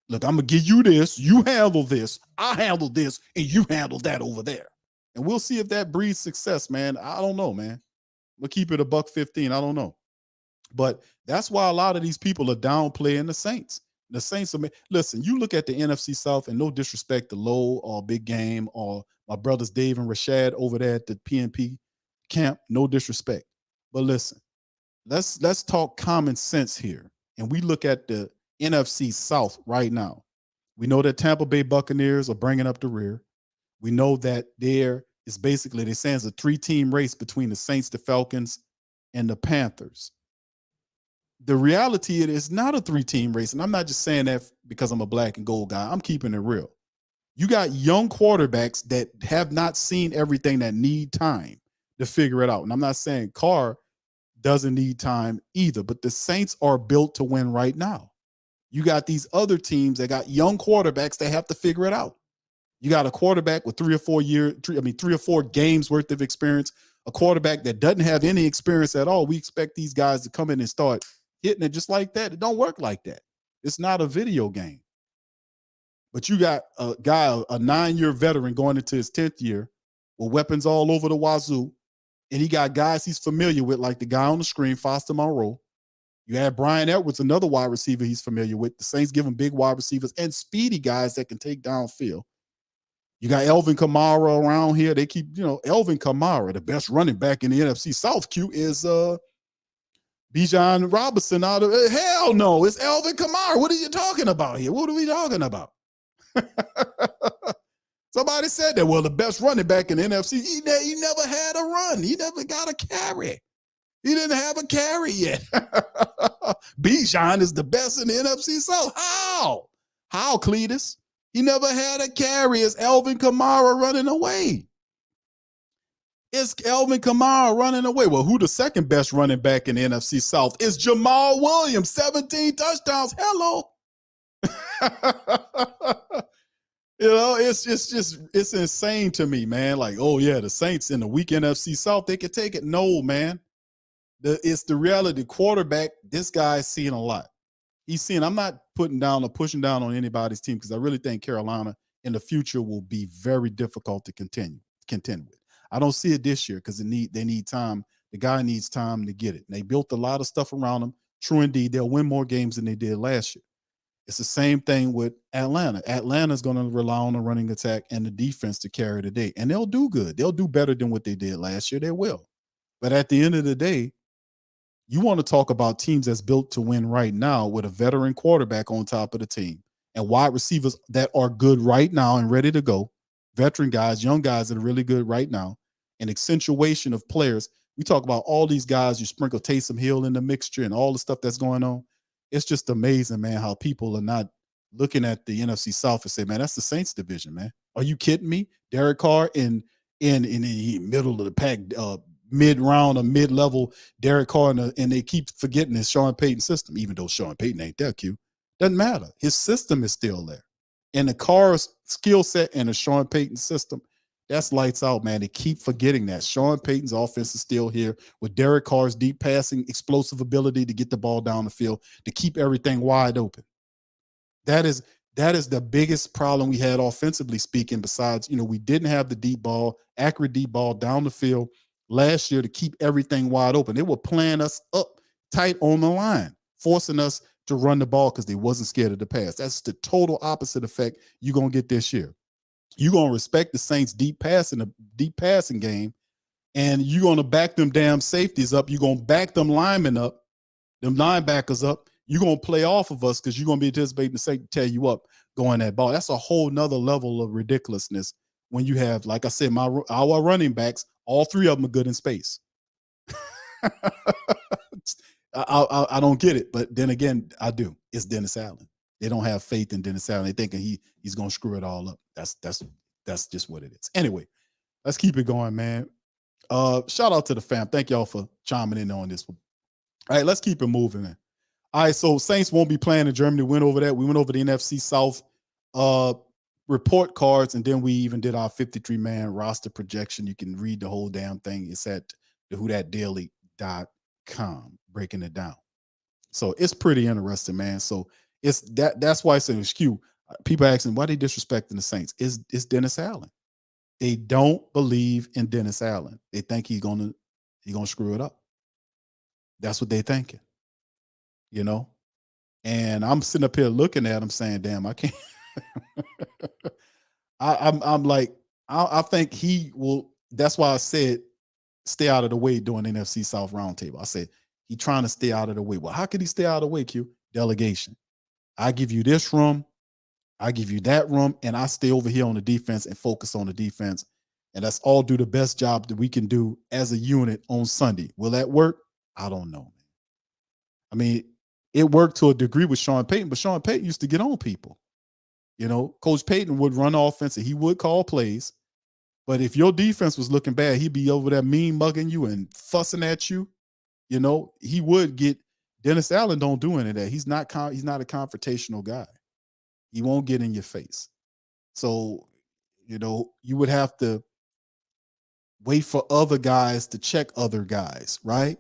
Look, I'm going to give you this. You handle this. I handle this. And you handle that over there. And we'll see if that breeds success, man. I don't know, man. We'll keep it $1.15. I don't know. But that's why a lot of these people are downplaying the Saints. The Saints are listen. You look at the NFC South, and no disrespect to Low or Big Game or my brothers Dave and Rashad over there at the PNP camp. No disrespect, but listen. Let's talk common sense here, and we look at the NFC South right now. We know that Tampa Bay Buccaneers are bringing up the rear. We know that there is basically they're saying it's a three-team race between the Saints, the Falcons, and the Panthers. The reality it is not a three-team race, and I'm not just saying that because I'm a black and gold guy. I'm keeping it real. You got young quarterbacks that have not seen everything that need time to figure it out. And I'm not saying Carr doesn't need time either, but the Saints are built to win right now. You got these other teams that got young quarterbacks that have to figure it out. You got a quarterback with 3 or 4 games worth of experience, a quarterback that doesn't have any experience at all. We expect these guys to come in and start hitting it just like that. It don't work like that. It's not a video game. But you got a guy, a 9-year veteran going into his 10th year with weapons all over the wazoo. And he got guys he's familiar with, like the guy on the screen, Foster Monroe. You had Brian Edwards, another wide receiver he's familiar with. The Saints give him big wide receivers and speedy guys that can take downfield. You got Elvin Kamara around here. They keep, Elvin Kamara, the best running back in the NFC South, Q, is Bijan Robinson out of hell no. It's Elvin Kamara. What are you talking about here? What are we talking about? Somebody said that, well, the best running back in the NFC, he never had a run. He never got a carry. He didn't have a carry yet. Bijan is the best in the NFC South. How, Cletus? He never had a carry. It's Elvin Kamara running away. It's Elvin Kamara running away. Well, who the second best running back in the NFC South? Is Jamal Williams, 17 touchdowns. Hello. It's insane to me, man. Like, oh yeah, the Saints in the weak NFC South, they could take it. No, man. It's the reality. Quarterback, this guy's seeing a lot. He's seeing, I'm not putting down or pushing down on anybody's team because I really think Carolina in the future will be very difficult to contend with. I don't see it this year because they need time. The guy needs time to get it. And they built a lot of stuff around him. True indeed, they'll win more games than they did last year. It's the same thing with Atlanta. Atlanta's going to rely on the running attack and the defense to carry the day. And they'll do good. They'll do better than what they did last year. They will. But at the end of the day, you want to talk about teams that's built to win right now with a veteran quarterback on top of the team and wide receivers that are good right now and ready to go. Veteran guys, young guys that are really good right now. An accentuation of players. We talk about all these guys. You sprinkle Taysom Hill in the mixture and all the stuff that's going on. It's just amazing, man, how people are not looking at the NFC South and say, man, that's the Saints division, man. Are you kidding me? Derek Carr in the middle of the pack, mid-round or mid-level Derek Carr, and they keep forgetting it's Sean Payton's system, even though Sean Payton ain't there, Q. Doesn't matter. His system is still there. And the Carr's skill set and the Sean Payton system, that's lights out, man. They keep forgetting that. Sean Payton's offense is still here with Derek Carr's deep passing, explosive ability to get the ball down the field, to keep everything wide open. That is the biggest problem we had offensively speaking, besides, we didn't have the deep ball, accurate deep ball down the field last year to keep everything wide open. They were playing us up tight on the line, forcing us to run the ball because they wasn't scared of the pass. That's the total opposite effect you're going to get this year. You're going to respect the Saints' deep passing game, and you're going to back them damn safeties up. You're going to back them linemen up, them linebackers up. You're going to play off of us because you're going to be anticipating the Saints tear you up going that ball. That's a whole nother level of ridiculousness when you have, like I said, our running backs, all three of them are good in space. I don't get it, but then again, I do. It's Dennis Allen. They don't have faith in Dennis Allen. They thinking he's going to screw it all up. That's just what it is. Anyway, let's keep it going, man. Shout out to the fam. Thank y'all for chiming in on this one. All right, let's keep it moving, man. All right, so Saints won't be playing in Germany. We went over that. We went over the NFC South report cards, and then we even did our 53-man roster projection. You can read the whole damn thing. It's at thewhothatdaily.com, breaking it down. So it's pretty interesting, man. So it's that's why I say it's Q. People asking why they disrespecting the Saints. It's Dennis Allen. They don't believe in Dennis Allen. They think he's gonna screw it up. That's what they're thinking. you know. And I'm sitting up here looking at him saying, damn, I can't. I'm like, I think he will. That's why I said stay out of the way during NFC South roundtable. I said he trying to stay out of the way. Well, how could he stay out of the way, Q? Delegation. I give you this room, I give you that room, and I stay over here on the defense and focus on the defense. And let's all do the best job that we can do as a unit on Sunday. Will that work? I don't know. I mean, it worked to a degree with Sean Payton, but Sean Payton used to get on people. You know, Coach Payton would run offense and he would call plays. But if your defense was looking bad, he'd be over there mean mugging you and fussing at you. You know, he would get. Dennis Allen don't do any of that. He's not a confrontational guy. He won't get in your face. So, you know, you would have to wait for other guys to check other guys, right?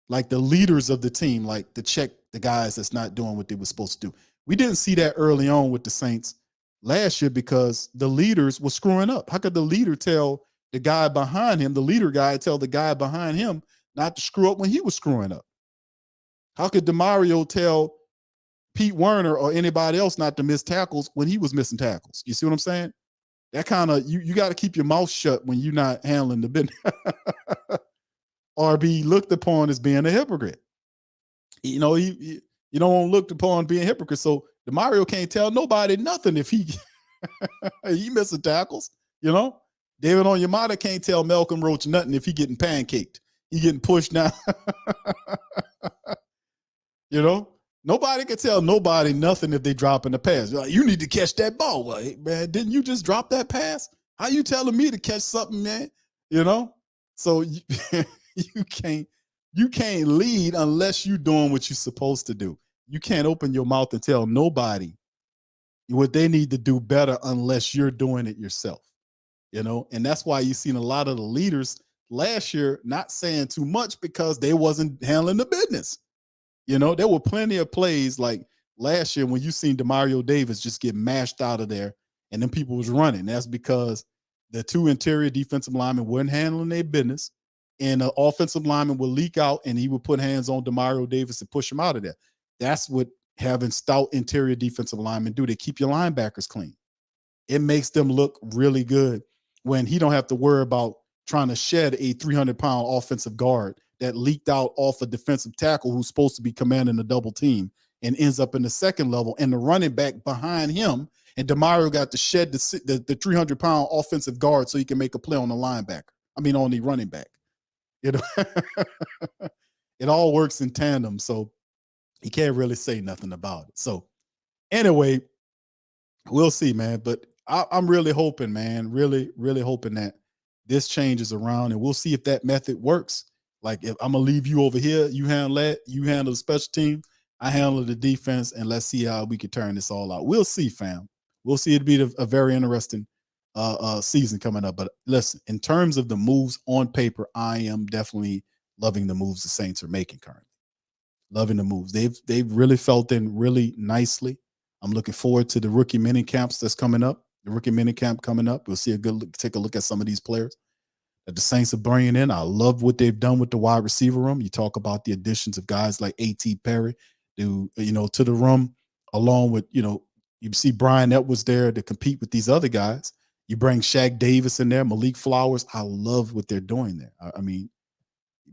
Like the leaders of the team, like to check the guys that's not doing what they were supposed to do. We didn't see that early on with the Saints last year because the leaders were screwing up. How could the leader tell the guy behind him, the leader guy, tell the guy behind him not to screw up when he was screwing up? How could DeMario tell Pete Werner or anybody else not to miss tackles when he was missing tackles? You see what I'm saying? That kind of, you got to keep your mouth shut when you're not handling the business or be looked upon as being a hypocrite. You know, you don't want looked upon being a hypocrite. So DeMario can't tell nobody nothing if he he missing tackles, you know? David Onyemata can't tell Malcolm Roach nothing if he getting pancaked. He getting pushed down. You know? Nobody can tell nobody nothing if they drop in the pass. Like, you need to catch that ball. Well, hey, man, didn't you just drop that pass? How you telling me to catch something, man? You know? So you can't lead unless you're doing what you're supposed to do. You can't open your mouth and tell nobody what they need to do better unless you're doing it yourself. You know? And that's why you've seen a lot of the leaders last year not saying too much because they wasn't handling the business. You know, there were plenty of plays like last year when you seen Demario Davis just get mashed out of there and then people was running. That's because the two interior defensive linemen weren't handling their business and the offensive lineman would leak out and he would put hands on Demario Davis and push him out of there. That's what having stout interior defensive linemen do. They keep your linebackers clean. It makes them look really good when he don't have to worry about trying to shed a 300-pound offensive guard that leaked out off a defensive tackle who's supposed to be commanding a double team and ends up in the second level and the running back behind him. And DeMario got to shed the 300-pound offensive guard so he can make a play on the linebacker. I mean, on the running back. You know, it all works in tandem. So he can't really say nothing about it. So anyway, we'll see, man. But I'm really hoping, man, really, really hoping that this changes around and we'll see if that method works. Like, if I'm gonna leave you over here, you handle that, you handle the special team, I handle the defense, and let's see how we can turn this all out. We'll see, fam. We'll see. It'll be a very interesting season coming up. But listen, in terms of the moves on paper, I am definitely loving the moves the Saints are making currently. Loving the moves. They've really felt in really nicely. I'm looking forward to the rookie mini camps that's coming up. The rookie mini camp coming up. We'll see a good look, take a look at some of these players that the Saints are bringing in. I love what they've done with the wide receiver room. You talk about the additions of guys like A.T. Perry, to the room, along with, you see Brian Edwards there to compete with these other guys. You bring Shaq Davis in there, Malik Flowers. I love what they're doing there. I mean,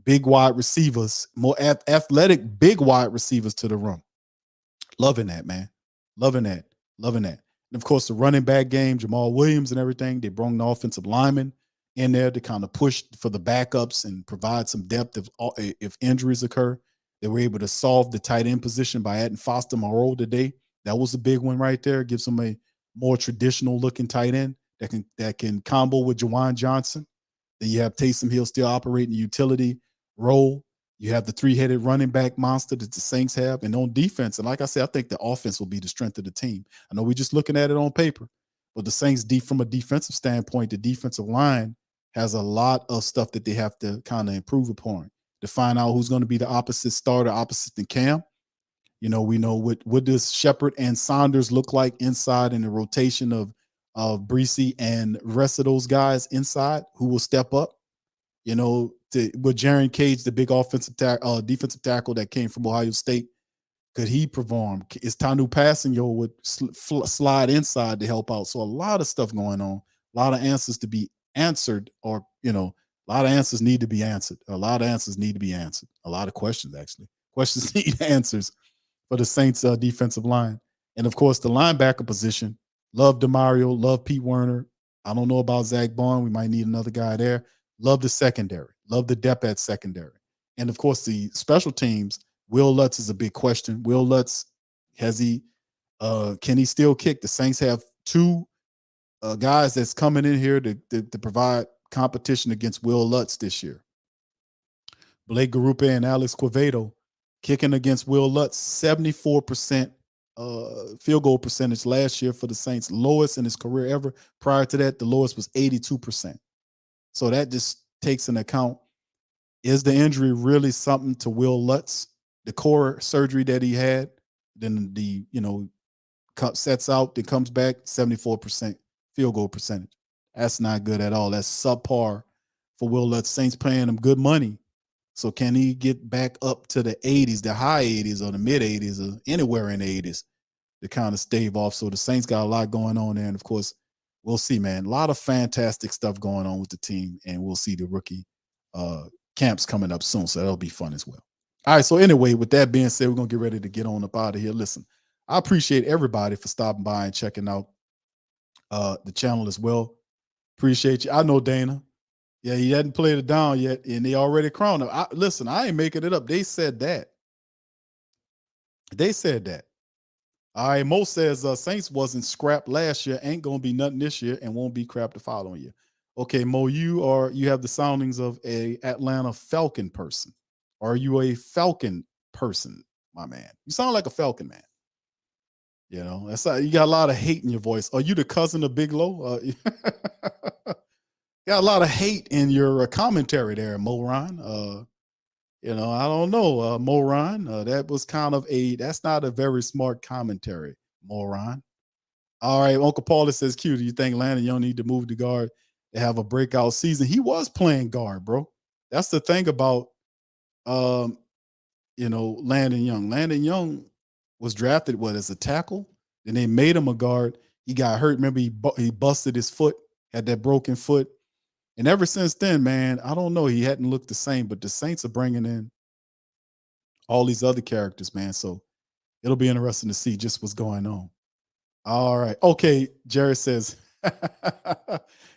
big wide receivers, more athletic, big wide receivers to the room. Loving that, man. Loving that. Loving that. And of course, the running back game, Jamal Williams and everything. They brought the offensive lineman in there to kind of push for the backups and provide some depth if injuries occur. They were able to solve the tight end position by adding Foster Moreau today. That was a big one right there. Gives them a more traditional looking tight end that can combo with Juwan Johnson. Then you have Taysom Hill still operating the utility role. You have the three-headed running back monster that the Saints have. And on defense, and like I said, I think the offense will be the strength of the team. I know we're just looking at it on paper, but the Saints, from a defensive standpoint, the defensive line has a lot of stuff that they have to kind of improve upon to find out who's going to be the opposite starter, opposite than Cam. We know what does Shepard and Saunders look like inside in the rotation of Breesy and the rest of those guys inside who will step up. With Jaren Cage, the big defensive tackle that came from Ohio State, Could he perform? Is Tanu Passanio would slide inside to help out? So a lot of stuff going on, a lot of answers to be answered, or a lot of answers need to be answered. A lot of answers need to be answered. A lot of questions, actually. Questions need answers for the Saints defensive line. And of course, the linebacker position. Love DeMario, love Pete Werner. I don't know about Zach Bond. We might need another guy there. Love the secondary. Love the depth at secondary. And of course, the special teams. Will Lutz is a big question. Will Lutz, can he still kick? The Saints have two guys that's coming in here to provide competition against Will Lutz this year. Blake Garupe and Alex Quevedo kicking against Will Lutz, 74% field goal percentage last year for the Saints, lowest in his career ever. Prior to that, the lowest was 82%. So that just takes into account, is the injury really something to Will Lutz? The core surgery that he had, then sets out, then comes back, 74% field goal percentage. That's not good at all. That's subpar for Will Lutz. Saints paying him good money. So can he get back up to the 80s, the high 80s or the mid 80s or anywhere in the 80s to kind of stave off? So the Saints got a lot going on there. And of course, we'll see, man. A lot of fantastic stuff going on with the team. And we'll see the rookie camps coming up soon. So that'll be fun as well. All right. So anyway, with that being said, we're going to get ready to get on up out of here. Listen, I appreciate everybody for stopping by and checking out the channel as well. Appreciate you. I know Dana. Yeah, he hadn't played it down yet, and they already crowned him. Listen, I ain't making it up. They said that. All right, Mo says Saints wasn't scrapped last year, ain't going to be nothing this year, and won't be crap the following year. Okay, Mo, you have the soundings of a Atlanta Falcon person. Are you a Falcon person, my man? You sound like a Falcon man. That's you got a lot of hate in your voice. Are you the cousin of Big Low? Got a lot of hate in your commentary there, Moron. I don't know, Moron. That was that's not a very smart commentary, Moron. All right, Uncle Paula says, Q, do you think Landon Young need to move to guard to have a breakout season? He was playing guard, bro. That's the thing about Landon Young. Landon Young was drafted as a tackle, then they made him a guard. He got hurt. Remember, he busted his foot, had that broken foot. And ever since then, man, I don't know. He hadn't looked the same, but the Saints are bringing in all these other characters, man. So it'll be interesting to see just what's going on. All right. Okay. Jerry says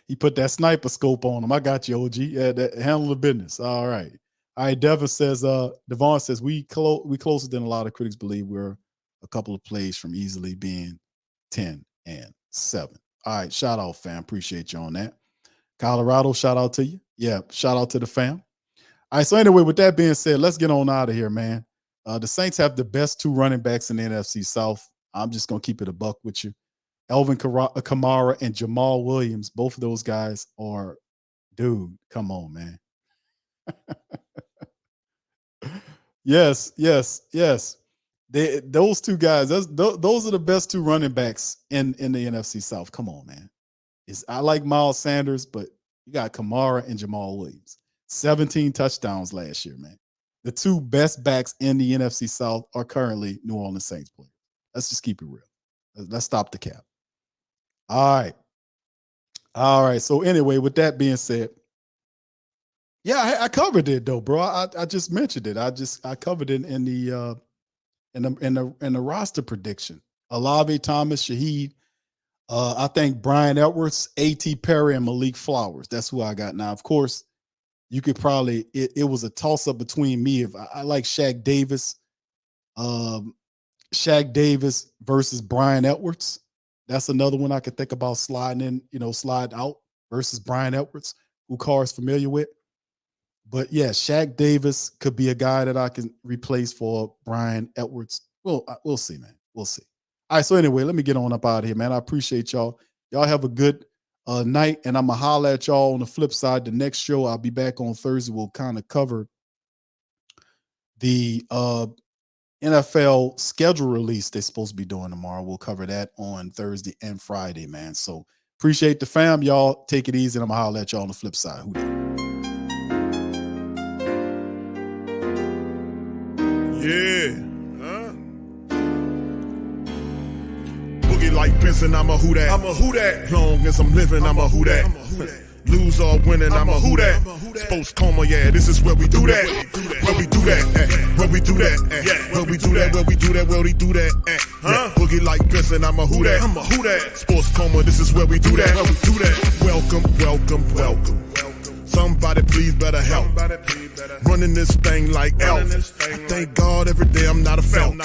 he put that sniper scope on him. I got you, OG. Yeah, handle the business. All right. All right. Devon says, Devon says, we closer than a lot of critics believe. We're a couple of plays from easily being 10-7. All right. Shout out, fam. Appreciate you on that. Colorado, shout out to you. Yeah, shout out to the fam. All right, so anyway, with that being said, let's get on out of here, man. The Saints have the best two running backs in the NFC South. I'm just going to keep it a buck with you. Alvin Kamara and Jamal Williams, both of those guys are, dude, come on, man. Yes. Those two guys, those are the best two running backs in the NFC South. Come on, man. I like Miles Sanders, but you got Kamara and Jamal Williams. 17 touchdowns last year, man. The two best backs in the NFC South are currently New Orleans Saints players. Let's just keep it real. Let's stop the cap. All right. So anyway, with that being said, yeah, I covered it though, bro. I just mentioned it. I covered it in the roster prediction. Olave Thomas, Shaheed. I think Brian Edwards, A.T. Perry, and Malik Flowers. That's who I got. Now, of course, you could probably, it was a toss-up between me. If I like Shaq Davis versus Brian Edwards. That's another one I could think about sliding in, slide out versus Brian Edwards, who Carr's familiar with. But yeah, Shaq Davis could be a guy that I can replace for Brian Edwards. Well, we'll see, man. We'll see. All right, so anyway, let me get on up out of here, man. I appreciate y'all. Y'all have a good night, and I'm going to holler at y'all on the flip side. The next show, I'll be back on Thursday. We'll kind of cover the NFL schedule release they're supposed to be doing tomorrow. We'll cover that on Thursday and Friday, man. So appreciate the fam. Y'all take it easy, and I'm going to holler at y'all on the flip side. Who dat? Yeah. Huh? like Benson, I'm a who that. I'm a who that. Long as I'm living, I'm a who that. Lose or winning, I'm a who that. Sports coma, yeah, this is where we do that. Where we do that, where we do that, where we do that, where we do that, where we do that. Boogie like Benson, I'm a who that. I'm a who that. Sports coma, this is where we do that. Where we do that. Welcome, welcome, welcome. Somebody please better help. Running this thing like elf. I thank God every day I'm not a felt.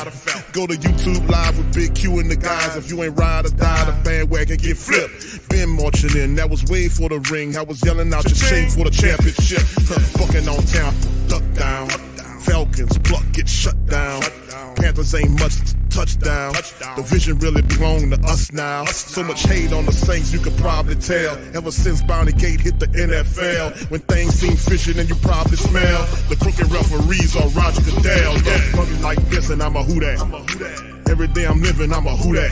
Go to YouTube live with Big Q and the guys. If you ain't ride or die, the bandwagon get flipped. Been marching in, that was way for the ring. I was yelling out your shame for the championship. Fucking on town, duck down. Falcons pluck, get shut down. Panthers ain't much touchdown. The vision really belong to us now. So much hate on the Saints, you could probably tell. Ever since Bounty Gate hit the NFL, when things seem fishy, and you probably smell the crooked referees or Roger Goodell. Fucking like this, and I'm a who that. Every day I'm living, I'm a who that.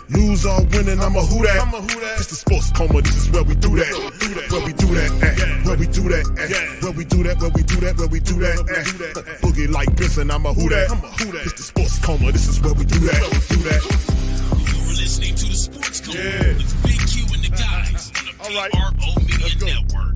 Lose or winning, I'm a who that. It's the sports coma, this is where we do that. Where we do that, where we do that, where we do that, where we do that, where we do that. Boogie like Benson, I'm a who that. It's the sports coma, this is where we do that. You're listening to the Sports Coma with Big Q and the guys on the PRO Media Network.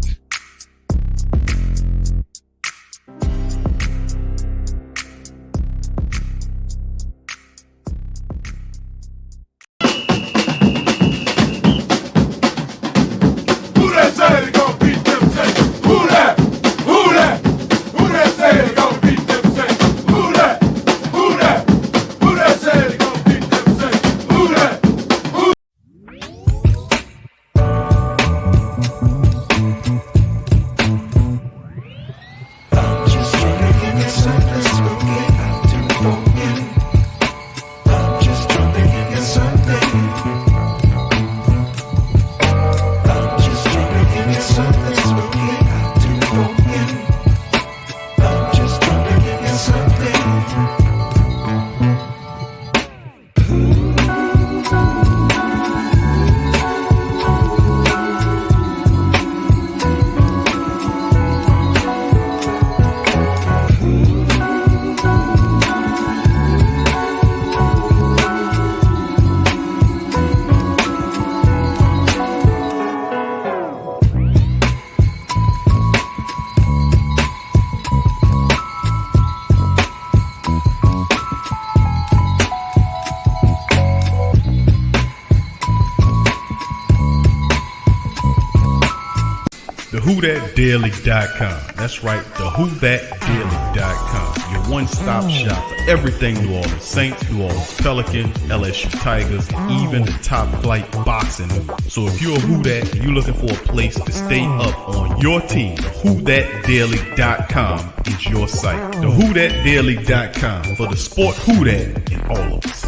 WhoThatDaily.com. That's right, the WhoThatDaily.com. Your one-stop shop for everything New Orleans Saints, New Orleans Pelicans, LSU Tigers, even the top flight boxing. So if you're a Who That and you're looking for a place to stay up on your team, the WhoThatDaily.com is your site. The WhoThatDaily.com for the sport Who That in all of us.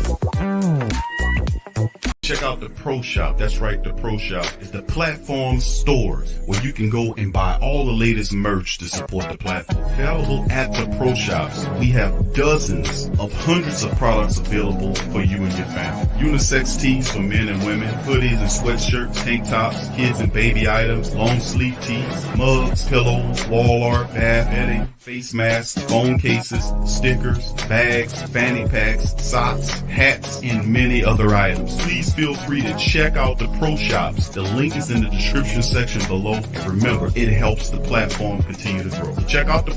Check out the Pro Shop. That's right, the Pro Shop is the platform store where you can go and buy all the latest merch to support the platform. Available at the Pro Shops, we have dozens of hundreds of products available for you and your family. Unisex tees for men and women, hoodies and sweatshirts, tank tops, kids and baby items, long sleeve tees, mugs, pillows, wall art, bath bedding, face masks, phone cases, stickers, bags, fanny packs, socks, hats, and many other items. Please feel free to check out the Pro Shops. The link is in the description section below. And remember, it helps the platform continue to grow. Check out the